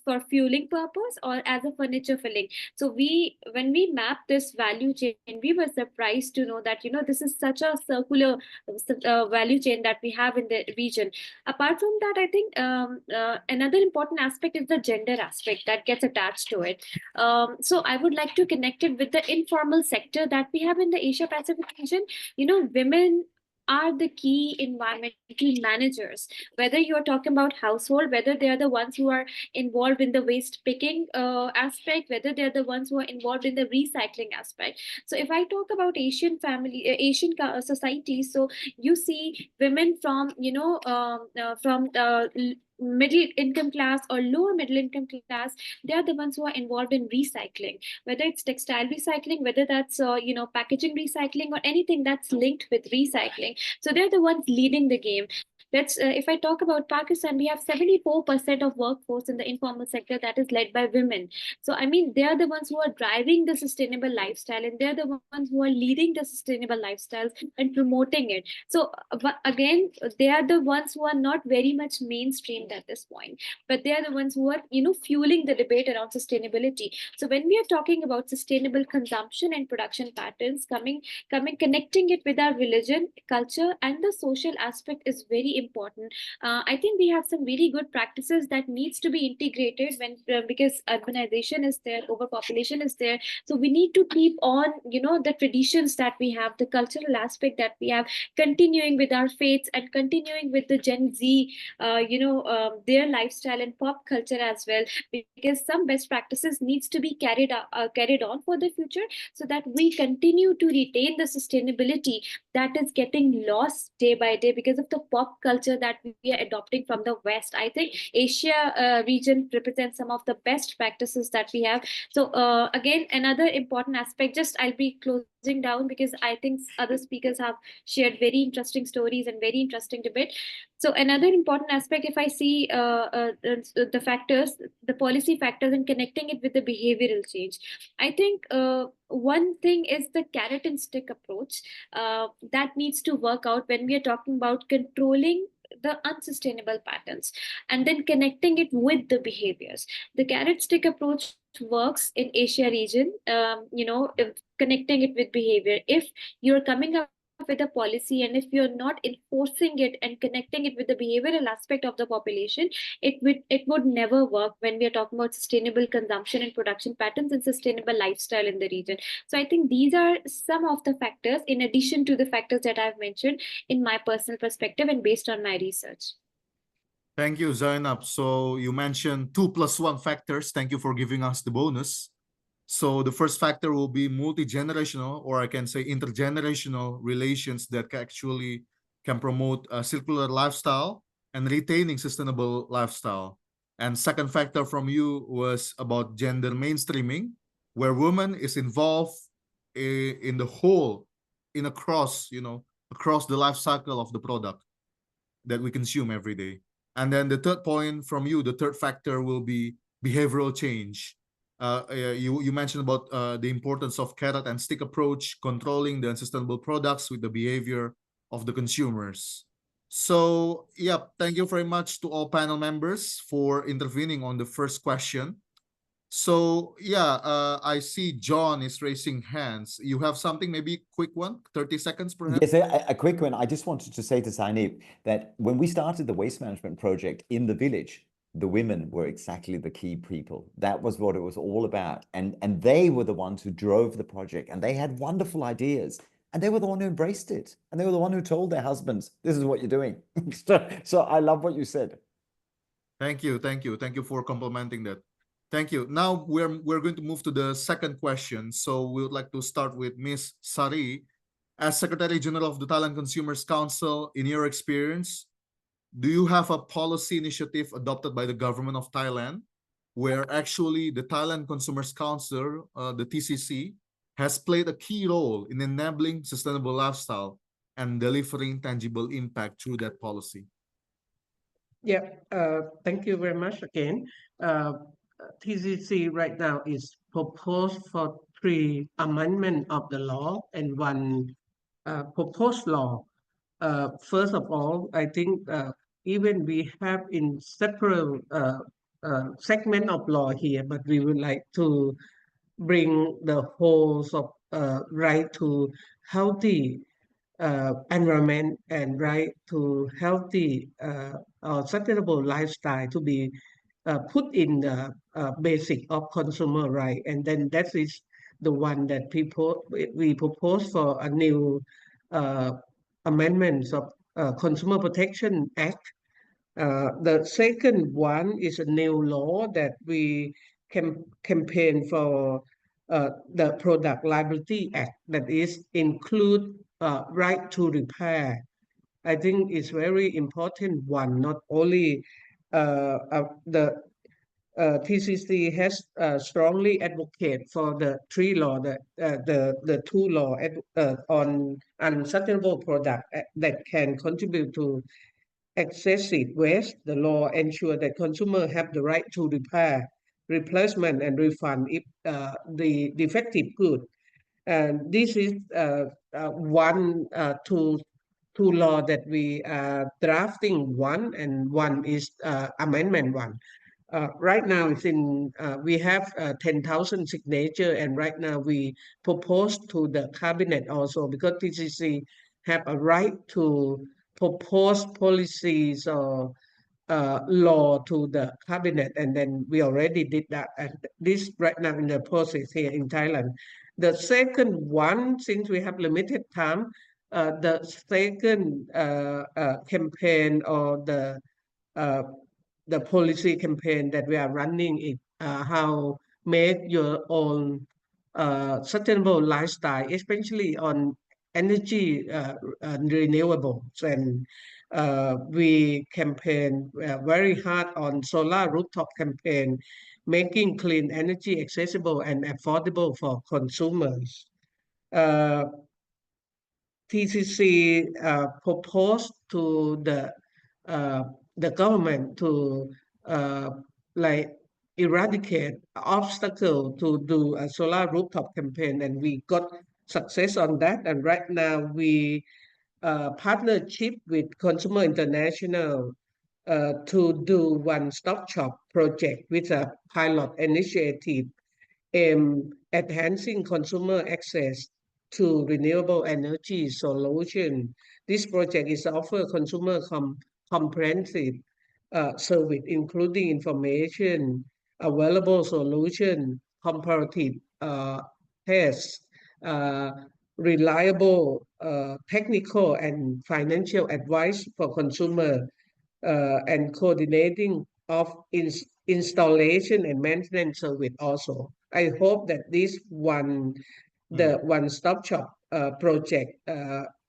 for fueling purpose or as a furniture filling. So when we map this value chain, we were surprised to know that this is such a circular value chain that we have in the region. Apart from that, I think another important aspect is the gender aspect that gets attached to it. So I would like to connect it with the informal sector that we have in the Asia Pacific region. Women are the key environmental managers, whether you're talking about household, whether they are the ones who are involved in the waste picking aspect, whether they're the ones who are involved in the recycling aspect. So if I talk about Asian societies, so you see women from middle income class or lower middle income class, they are the ones who are involved in recycling, whether it's textile recycling, whether that's packaging recycling, or anything that's linked with recycling. So they're the ones leading the game. That's if I talk about Pakistan, we have 74% of workforce in the informal sector that is led by women. So I mean, they are the ones who are driving the sustainable lifestyle, and they're the ones who are leading the sustainable lifestyles and promoting it. So again, they are the ones who are not very much mainstreamed at this point, but they are the ones who are fueling the debate around sustainability. So when we are talking about sustainable consumption and production patterns, connecting it with our religion, culture, and the social aspect is very important. I think we have some really good practices that needs to be integrated when because urbanization is there, overpopulation is there. So we need to keep on the traditions that we have, the cultural aspect that we have, continuing with our faiths and continuing with the Gen Z, their lifestyle and pop culture as well, because some best practices needs to be carried on for the future, so that we continue to retain the sustainability that is getting lost day by day because of the pop culture that we are adopting from the West. I think Asia region represents some of the best practices that we have. So again, another important aspect, just I'll be closing down because I think other speakers have shared very interesting stories and very interesting debate. So another important aspect, if I see the factors, the policy factors, and connecting it with the behavioral change, I think one thing is the carrot and stick approach that needs to work out when we are talking about controlling the unsustainable patterns and then connecting it with the behaviors. The carrot stick approach works in Asia region, if connecting it with behavior. If you're coming up with a policy and if you're not enforcing it and connecting it with the behavioral aspect of the population, it would never work when we are talking about sustainable consumption and production patterns and sustainable lifestyle in the region. So I think these are some of the factors in addition to the factors that I've mentioned in my personal perspective and based on my research. Thank you, Zainab. So you mentioned 2+1 factors. Thank you for giving us the bonus. So the first factor will be multi-generational, or I can say intergenerational relations that actually can promote a circular lifestyle and retaining sustainable lifestyle. And second factor from you was about gender mainstreaming, where women is involved in the whole, across the life cycle of the product that we consume every day. And then the third point from you, the third factor will be behavioral change. You mentioned about the importance of carrot and stick approach, controlling the unsustainable products with the behavior of the consumers. So, yeah, thank you very much to all panel members for intervening on the first question. So, yeah, I see John is raising hands. You have something, maybe quick one, 30 seconds perhaps? Yes, a quick one. I just wanted to say to Zainab that when we started the waste management project in the village, the women were exactly the key people. That was what it was all about. And they were the ones who drove the project, and they had wonderful ideas. And they were the one who embraced it. And they were the one who told their husbands, this is what you're doing. So I love what you said. Thank you. Thank you. Thank you for complimenting that. Thank you. Now we're going to move to the second question. So we would like to start with Ms. Sari. As Secretary General of the Thailand Consumers Council, in your experience, do you have a policy initiative adopted by the government of Thailand where actually the Thailand Consumers Council, the TCC, has played a key role in enabling sustainable lifestyle and delivering tangible impact through that policy? Yeah, thank you very much again. TCC right now is proposed for 3 amendments of the law and 1 proposed law. First of all, I think even we have in several segment of law here, but we would like to bring the whole of right to healthy environment and right to healthy or sustainable lifestyle to be put in the basic of consumer right. And then that is the one that we propose for a new amendments of Consumer Protection Act. The second one is a new law that we campaign for the Product Liability Act, that is include right to repair. I think it's very important one, not only the TCC has strongly advocate for the three law, the two law on unsustainable product that can contribute to excessive waste. The law ensure that consumers have the right to repair, replacement, and refund if the defective good. And this is one two law that we are drafting one, and one is amendment one. Right now, it's we have 10,000 signature, and right now we propose to the cabinet also, because TCC have a right to propose policies or law to the cabinet, and then we already did that, and this right now in the process here in Thailand. The second one, since we have limited time, the second campaign or uh, the policy campaign that we are running is how make your own sustainable lifestyle, especially on energy renewables. And we campaign very hard on solar rooftop campaign, making clean energy accessible and affordable for consumers. Uh, TCC proposed to uh, the government to uh, like eradicate obstacle to do a solar rooftop campaign, and we got success on that. And right now we partnership with Consumer International to do one-stop shop project with a pilot initiative aimed at enhancing consumer access to renewable energy solution. This project is offer consumer comprehensive service, including information, available solution, comparative tests, uh, reliable technical and financial advice for consumer, and coordinating of installation and maintenance service also. I hope that this one, the one-stop shop project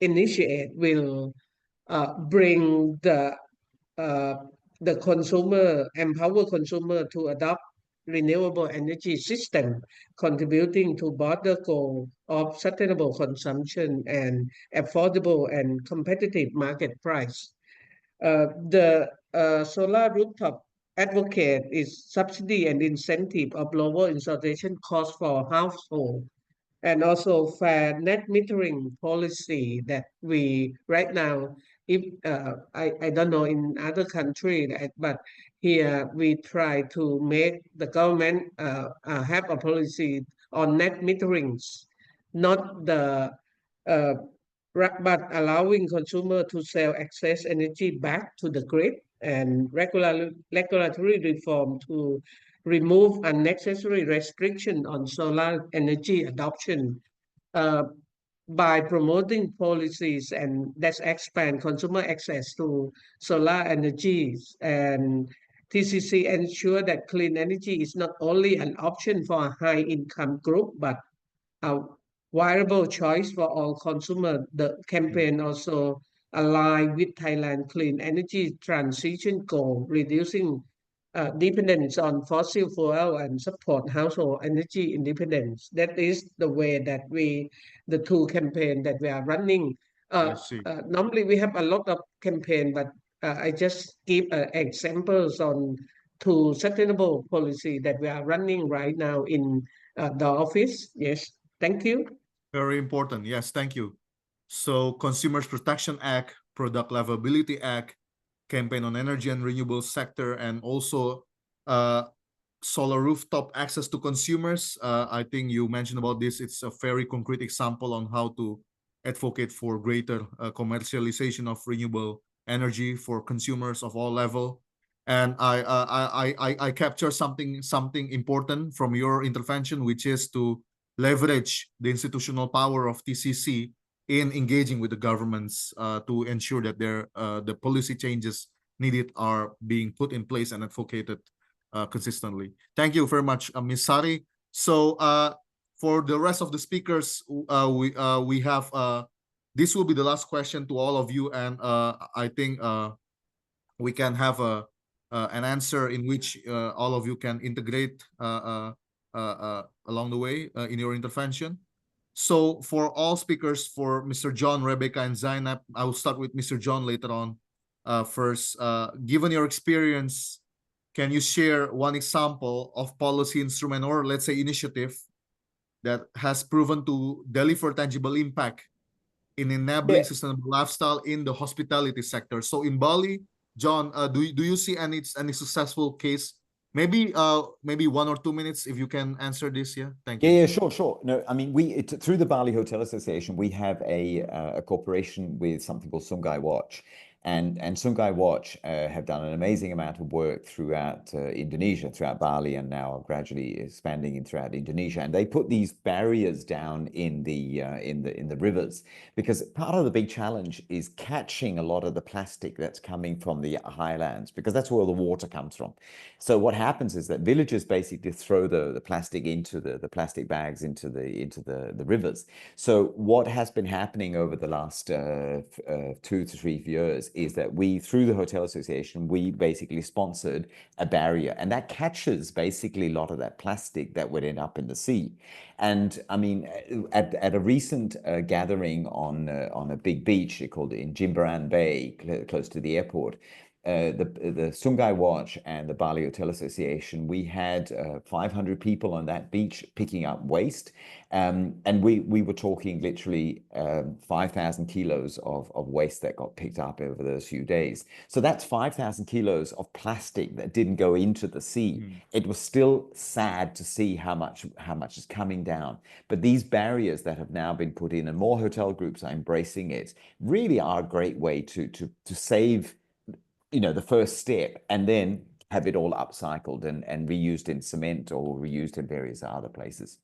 initiate will bring uh, the consumer, empower consumer to adopt renewable energy system, contributing to broader goal of sustainable consumption and affordable and competitive market price. The solar rooftop advocate is subsidy and incentive of lower installation cost for household, and also fair net metering policy that we right now, if I don't know in other country, but here we try to make the government have a policy on net meterings, not the uh, but allowing consumer to sell excess energy back to the grid, and regulatory reform to remove unnecessary restriction on solar energy adoption uh, by promoting policies and that expand consumer access to solar energies. And TCC ensure that clean energy is not only an option for a high income group, but a viable choice for all consumers. The campaign also align with Thailand clean energy transition goal, reducing dependence on fossil fuel and support household energy independence. That is the way that the two campaign that we are running. Normally we have a lot of campaign, but I just give examples on two sustainable policy that we are running right now in the office. Yes, thank you. Very important. Yes, thank you. So Consumers Protection Act, Product Livability Act, Campaign on Energy and Renewable Sector, and also solar rooftop access to consumers. I think you mentioned about this. It's a very concrete example on how to advocate for greater commercialization of renewable energy for consumers of all level. And I capture something important from your intervention, which is to leverage the institutional power of TCC in engaging with the governments to ensure that the policy changes needed are being put in place and advocated consistently. Thank you very much, Ms. Sari. So for the rest of the speakers, we have this will be the last question to all of you, and I think we can have an answer in which all of you can integrate along the way in your intervention. So for all speakers, for Mr. John, Rebecca, and Zainab, I will start with Mr. John later on. First, given your experience, can you share one example of policy instrument or let's say initiative that has proven to deliver tangible impact in enabling sustainable lifestyle in the hospitality sector? So in Bali, John, do you see any successful case? Maybe 1 or 2 minutes if you can answer this. Yeah, thank you. Yeah, sure. No, I mean, through the Bali Hotel Association, we have a cooperation with something called Sungai Watch, and Sungai Watch have done an amazing amount of work throughout Indonesia, throughout Bali, and now are gradually expanding throughout Indonesia. And they put these barriers down in the rivers, because part of the big challenge is catching a lot of the plastic that's coming from the highlands, because that's where the water comes from. So what happens is that villagers basically throw the plastic into the plastic bags into the rivers. So what has been happening over the last 2 to 3 years is that we, through the Hotel Association, we basically sponsored a barrier, and that catches basically a lot of that plastic that would end up in the sea. And I mean, at a recent gathering on a big beach called in Jimbaran Bay, close to the airport, the Sungai Watch and the Bali Hotel Association, we had 500 people on that beach picking up waste. And we were talking literally 5,000 kilos of waste that got picked up over those few days. So that's 5,000 kilos of plastic that didn't go into the sea. It was still sad to see how much is coming down. But these barriers that have now been put in, and more hotel groups are embracing it, really are a great way to save, you know, the first step, and then have it all upcycled and reused in cement or reused in various other places.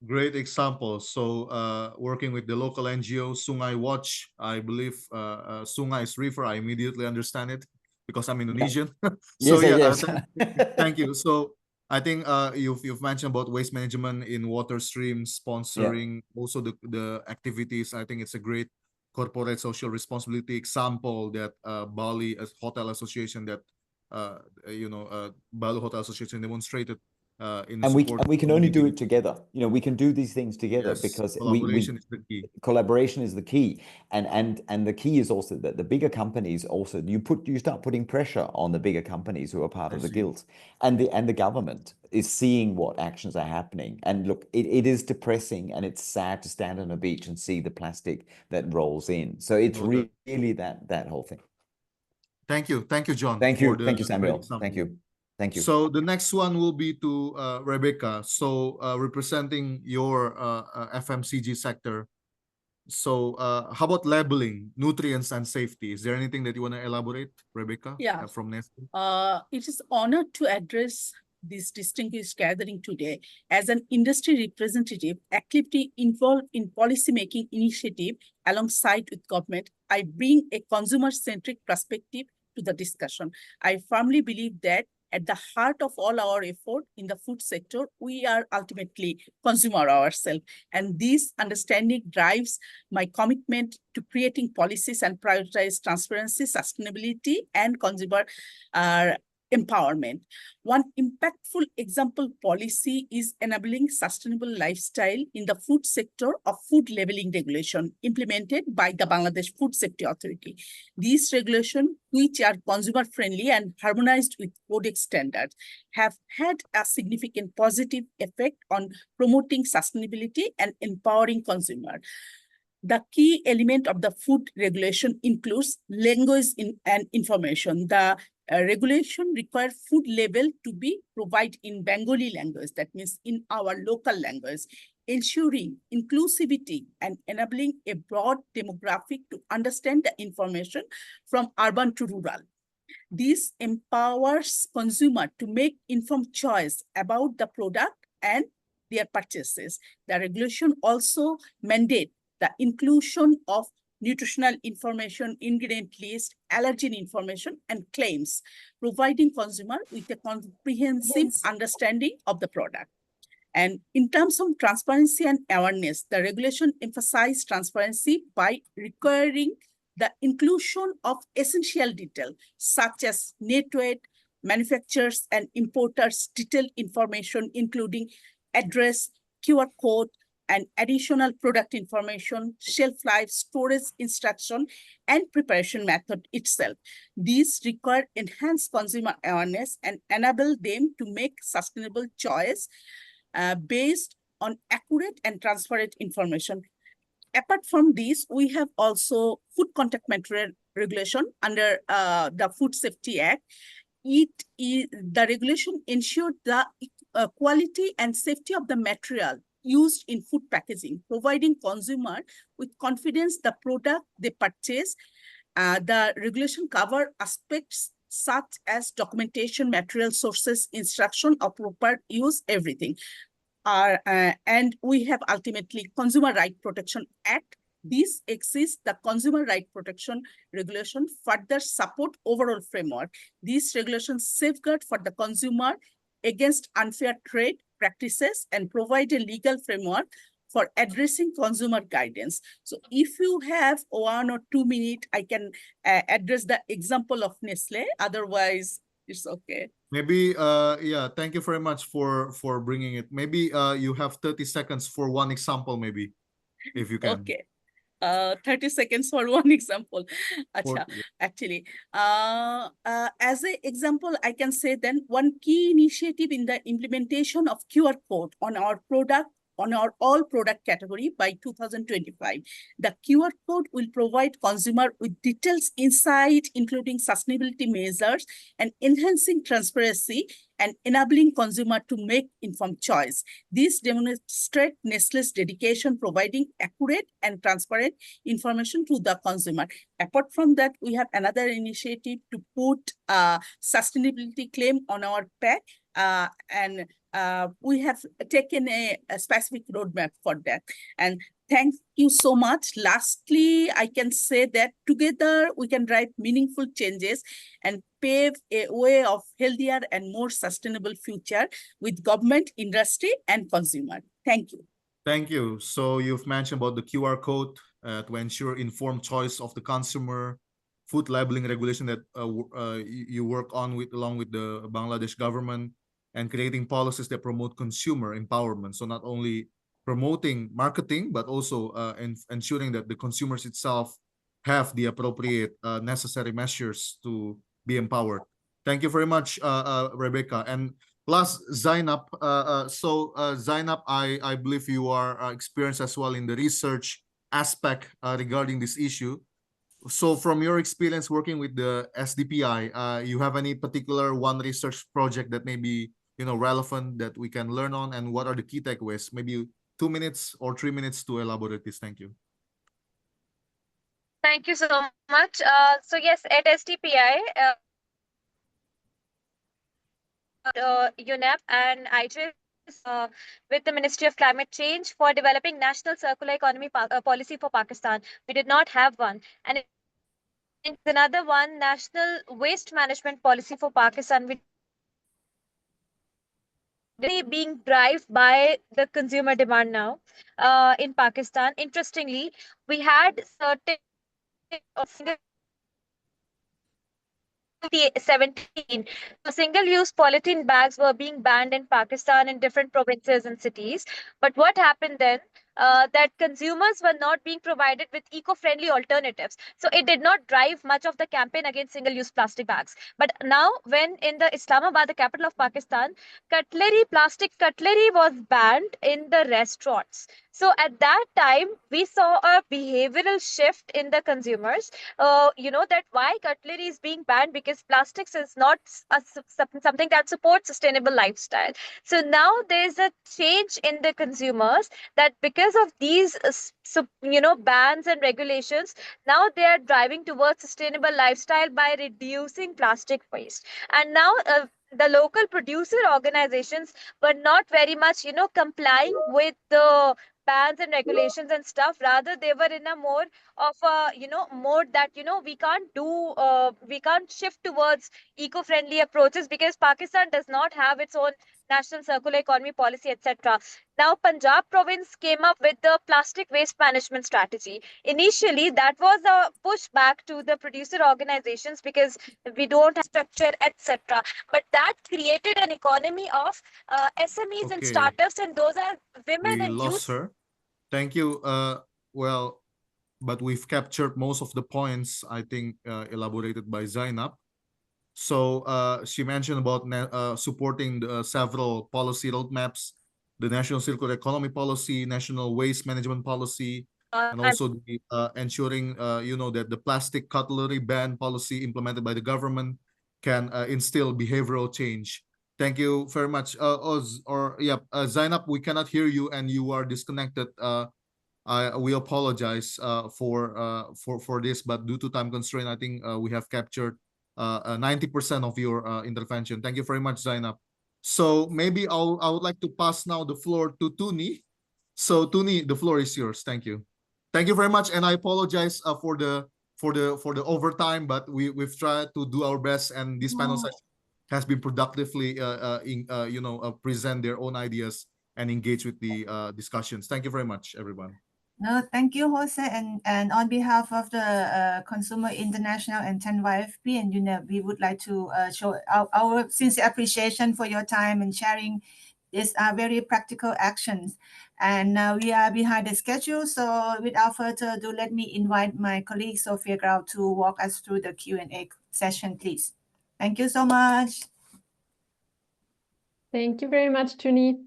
Great example. So working with the local NGO Sungai Watch, I believe Sungai is river. I immediately understand it because I'm Indonesian. So yes. Thank you. So I think you've mentioned about waste management in water streams, sponsoring also the activities. I think it's a great corporate social responsibility example that Bali Hotel Association that Bali Hotel Association demonstrated in and we can only do it together. You know, we can do these things together, because collaboration is the key. Collaboration is the key, and the key is also that the bigger companies also you start putting pressure on the bigger companies who are part of the guild, and the government is seeing what actions are happening. And look, it is depressing and it's sad to stand on a beach and see the plastic that rolls in. So it's really that whole thing. Thank you, John. Thank you, Samuel. Thank you. So the next one will be to Rebecca. So representing your FMCG sector. So how about labeling, nutrients, and safety? Is there anything that you want to elaborate, Rebecca? Yeah. From Nestle? It is honored to address this distinguished gathering today. As an industry representative actively involved in policy-making initiative alongside with government, I bring a consumer-centric perspective to the discussion. I firmly believe that at the heart of all our effort in the food sector, we are ultimately consumer ourselves. And this understanding drives my commitment to creating policies and prioritize transparency, sustainability, and consumer empowerment. One impactful example policy is enabling sustainable lifestyle in the food sector of food labeling regulation implemented by the Bangladesh Food Safety Authority. These regulations, which are consumer friendly and harmonized with Codex standards, have had a significant positive effect on promoting sustainability and empowering consumers. The key element of the food regulation includes language and information. The regulation requires food label to be provided in Bengali language, that means in our local language, ensuring inclusivity and enabling a broad demographic to understand the information from urban to rural. This empowers consumer to make informed choice about the product and their purchases. The regulation also mandates the inclusion of nutritional information, ingredient list, allergen information, and claims, providing consumer with a comprehensive understanding of the product. And in terms of transparency and awareness, the regulation emphasizes transparency by requiring the inclusion of essential detail, such as net weight, manufacturers and importers detailed information, including address, QR code, and additional product information, shelf life, storage instruction, and preparation method itself. These require enhanced consumer awareness and enable them to make sustainable choice based on accurate and transparent information. Apart from this, we have also food contact material regulation under the Food Safety Act. The regulation ensured the quality and safety of the material used in food packaging, providing consumer with confidence the product they purchase. The regulation cover aspects such as documentation, material sources, instruction of proper use, everything. And we have ultimately Consumer Right Protection Act. This exists the Consumer Right Protection Regulation further support overall framework. These regulations safeguard for the consumer against unfair trade practices and provide a legal framework for addressing consumer guidance. So if you have 1 or 2 minutes, I can address the example of Nestle. Otherwise, it's okay. Maybe yeah, thank you very much for bringing it. Maybe you have 30 seconds for one example, maybe, if you can. Okay. 30 seconds for one example. Achha, yeah. Actually, as an example, I can say then one key initiative in the implementation of QR code on our product, on our all product category by 2025. The QR code will provide consumer with details insight, including sustainability measures and enhancing transparency and enabling consumer to make informed choice. This demonstrates Nestle's dedication, providing accurate and transparent information to the consumer. Apart from that, we have another initiative to put a sustainability claim on our pack, and we have taken a specific roadmap for that. And thank you so much. Lastly, I can say that together we can drive meaningful changes and pave a way of healthier and more sustainable future with government, industry, and consumer. Thank you. Thank you. So you've mentioned about the QR code to ensure informed choice of the consumer, food labeling regulation that you work on along with the Bangladesh government, and creating policies that promote consumer empowerment. So not only promoting marketing, but also ensuring that the consumers itself have the appropriate necessary measures to be empowered. Thank you very much, Rebecca. And plus, Zainab. Zainab, I believe you are experienced as well in the research aspect regarding this issue. So from your experience working with the SDPI, you have any particular one research project that may be relevant that we can learn on, and what are the key takeaways? Maybe 2 minutes or 3 minutes to elaborate this. Thank you. Thank you so much. So yes, at SDPI, UNEP and IJIS with the Ministry of Climate Change for developing national circular economy policy for Pakistan. We did not have one. And another one, national waste management policy for Pakistan, which being driven by the consumer demand now in Pakistan. Interestingly, we had certain 2017, single-use polythene bags were being banned in Pakistan in different provinces and cities. But what happened then? That consumers were not being provided with eco-friendly alternatives. So it did not drive much of the campaign against single-use plastic bags. But now, when in the Islamabad, the capital of Pakistan, plastic cutlery was banned in the restaurants. So at that time, we saw a behavioral shift in the consumers. That why cutlery is being banned, because plastics is not something that supports sustainable lifestyle. So now there's a change in the consumers, that because of these bans and regulations, now they are driving towards sustainable lifestyle by reducing plastic waste. And now the local producer organizations were not very much complying with the bans and regulations and stuff. Rather, they were in a more of a mode that we can't shift towards eco-friendly approaches, because Pakistan does not have its own National Circular Economy Policy, etc. Now, Punjab province came up with the plastic waste management strategy. Initially, that was a pushback to the producer organizations because we don't have structure, etc. But that created an economy of SMEs and Okay, startups, and those are women we and lost youth. her. Thank you. Well, but we've captured most of the points, I think, elaborated by Zainab. So she mentioned about supporting the, several policy roadmaps, the National Circular Economy Policy, National Waste Management Policy, and also the, ensuring, that the plastic cutlery ban policy implemented by the government can instill behavioral change. Thank you very much. Zainab, we cannot hear you and you are disconnected. We apologize for this, but due to time constraint, I think we have captured 90% of your intervention. Thank you very much, Zainab. So maybe I would like to pass now the floor to Tuni. So Tuni, the floor is yours. Thank you. Thank you very much, and I apologize for the overtime, but we've tried to do our best, and this panel session has been productively present their own ideas and engage with the discussions. Thank you very much, everyone. No, thank you, Jose. And on behalf of the Consumer International and 10YFP and UNEP, we would like to show our sincere appreciation for your time and sharing these very practical actions. And we are behind the schedule, so without further ado, let me invite my colleague Sophia Grau to walk us through the Q&A session, please. Thank you so much. Thank you very much, Tuni.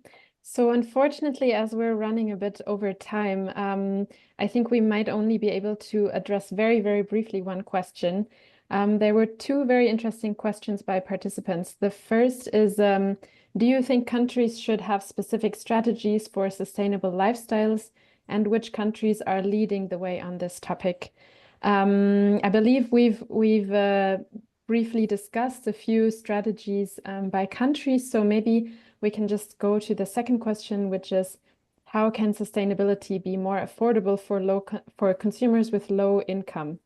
So unfortunately, as we're running a bit over time, I think we might only be able to address very, very briefly one question. There were two very interesting questions by participants. The first is, do you think countries should have specific strategies for sustainable lifestyles, and which countries are leading the way on this topic? I believe we've briefly discussed a few strategies by country, so maybe we can just go to the second question, which is, how can sustainability be more affordable for consumers with low income?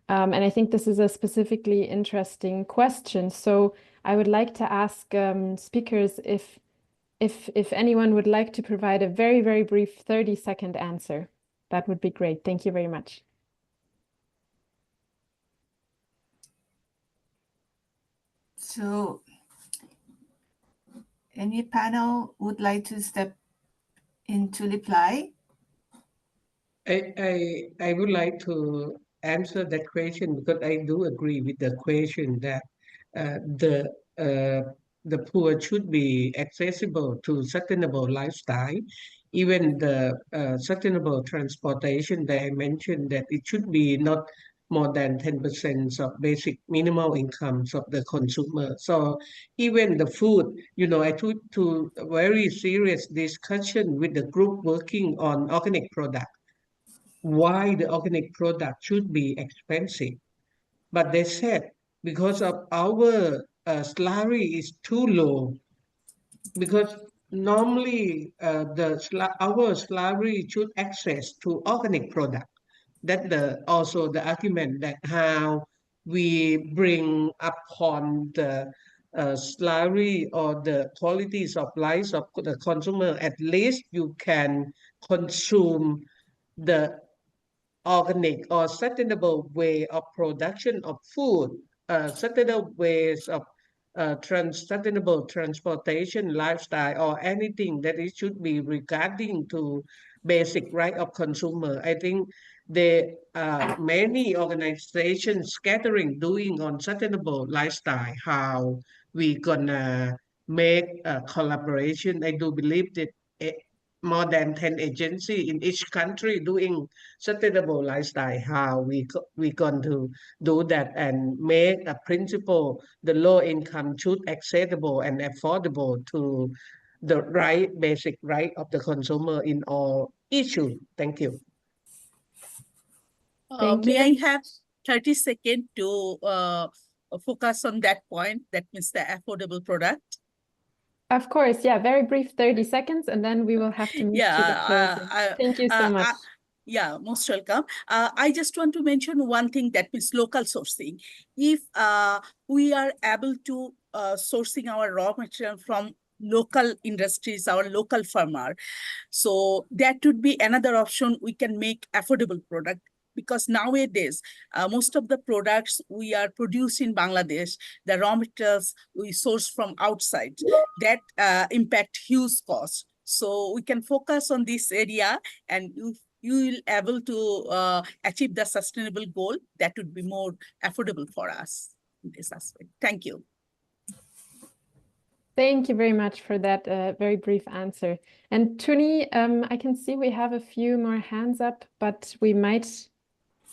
And I think this is a specifically interesting question. So I would like to ask speakers if anyone would like to provide a very, very brief 30-second answer. That would be great. Thank you very much. So any panel would like to step in to reply? I would like to answer that question because I do agree with the question that uh, the the poor should be accessible to sustainable lifestyle. Even the sustainable transportation that I mentioned, that it should be not more than 10% of basic minimal incomes of the consumer. So even the food, I took to a very serious discussion with the group working on organic product, why the organic product should be expensive. But they said because of our salary is too low, because normally our salary should access to organic product. That also the argument that how we bring upon the salary or the qualities of life of the consumer. At least you can consume the organic or sustainable way of production of food, sustainable ways of sustainable transportation, lifestyle, or anything that it should be regarding to basic right of consumer. I think the many organizations scattering doing on sustainable lifestyle, how we gonna make a collaboration. I do believe that more than 10 agencies in each country doing sustainable lifestyle, how we going to do that and make a principle the low income should accessible and affordable to the basic right of the consumer in all issues. Thank you. May I have 30 seconds to focus on that point, that means the affordable product? Of course, yeah, very brief 30 seconds, and then we will have to move to the closing. Thank you so much. Yeah, most welcome. I just want to mention one thing, that means local sourcing. If we are able to sourcing our raw material from local industries, our local farmer. So that would be another option. We can make affordable product, because nowadays, most of the products we are produced in Bangladesh, the raw materials we source from outside, that impact huge cost. So we can focus on this area, and you will able to achieve the sustainable goal that would be more affordable for us in this aspect. Thank you. Thank you very much for that very brief answer. And Tuni, I can see we have a few more hands up, but we might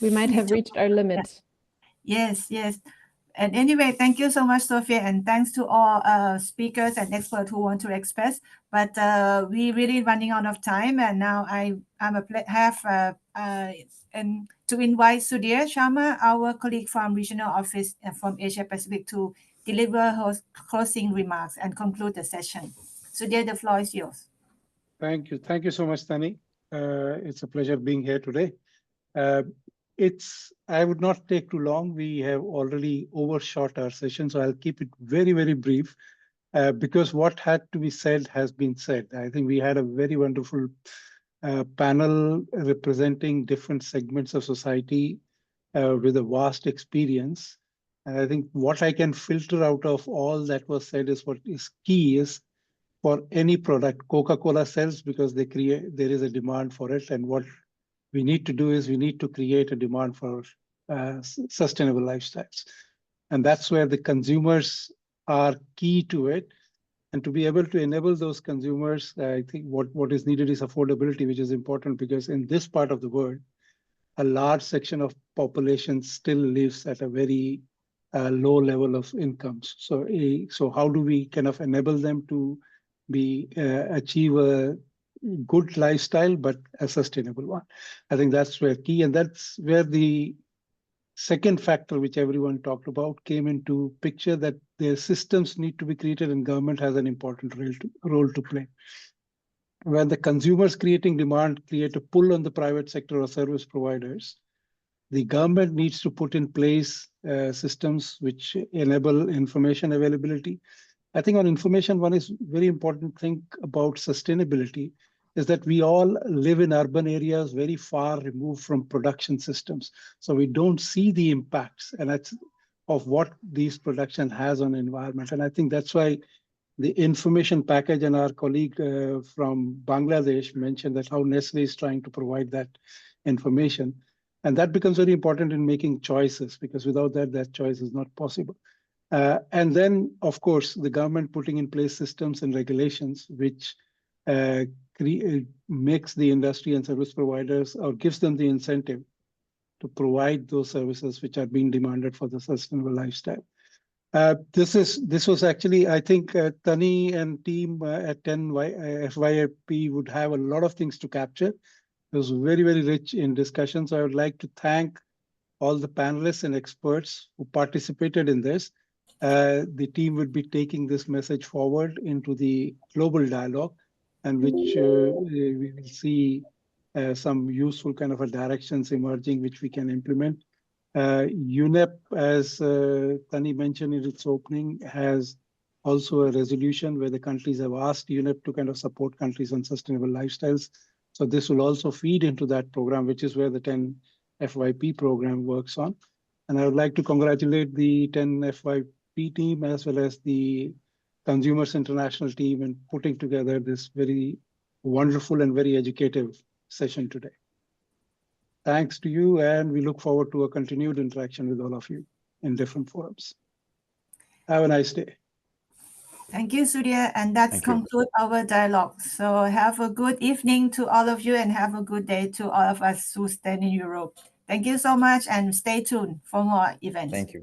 have reached our limit. Yes, yes. And anyway, thank you so much, Sophia, and thanks to all speakers and experts who want to express. But we really running out of time, and now and to invite Sudhir Sharma, our colleague from regional office from Asia Pacific, to deliver her closing remarks and conclude the session. Sudhir, the floor is yours. Thank you. Thank you so much, Tani. It's a pleasure being here today. I would not take too long. We have already overshot our session, so I'll keep it very, very brief because what had to be said has been said. I think we had a very wonderful panel representing different segments of society with a vast experience. And I think what I can filter out of all that was said is what is key is for any product, Coca-Cola sells because there is a demand for it, and what we need to do is we need to create a demand for sustainable lifestyles. And that's where the consumers are key to it. And to be able to enable those consumers, I think what is needed is affordability, which is important because in this part of the world, a large section of population still lives at a very low level of incomes. So how do we kind of enable them to achieve a good lifestyle, but a sustainable one? I think that's where key, and that's where the second factor, which everyone talked about, came into picture, that their systems need to be created and government has an important role to play. When the consumers creating demand create a pull on the private sector or service providers, the government needs to put in place systems which enable information availability. I think on information, one is very important thing about sustainability is that we all live in urban areas very far removed from production systems. So we don't see the impacts of what these production has on the environment. And I think that's why the information package, and our colleague from Bangladesh mentioned that how Nestle is trying to provide that information. And that becomes very important in making choices, because without that choice is not possible. And then, of course, the government putting in place systems and regulations which makes the industry and service providers, or gives them the incentive to provide those services which are being demanded for the sustainable lifestyle. This was actually, I think, Tani and team at 10 FYP would have a lot of things to capture. It was very, very rich in discussions. I would like to thank all the panelists and experts who participated in this. The team would be taking this message forward into the global dialogue, and which we will see some useful kind of directions emerging which we can implement. UNEP, as Tani mentioned in its opening, has also a resolution where the countries have asked UNEP to kind of support countries on sustainable lifestyles. So this will also feed into that program, which is where the 10 FYP program works on. And I would like to congratulate the 10 FYP team as well as the Consumers International team in putting together this very wonderful and very educative session today. Thanks to you, and we look forward to a continued interaction with all of you in different forums. Have a nice day. Thank you, Sudhir, and that's conclude our dialogue. So have a good evening to all of you, and have a good day to all of us who stand in Europe. Thank you so much, and stay tuned for more events. Thank you.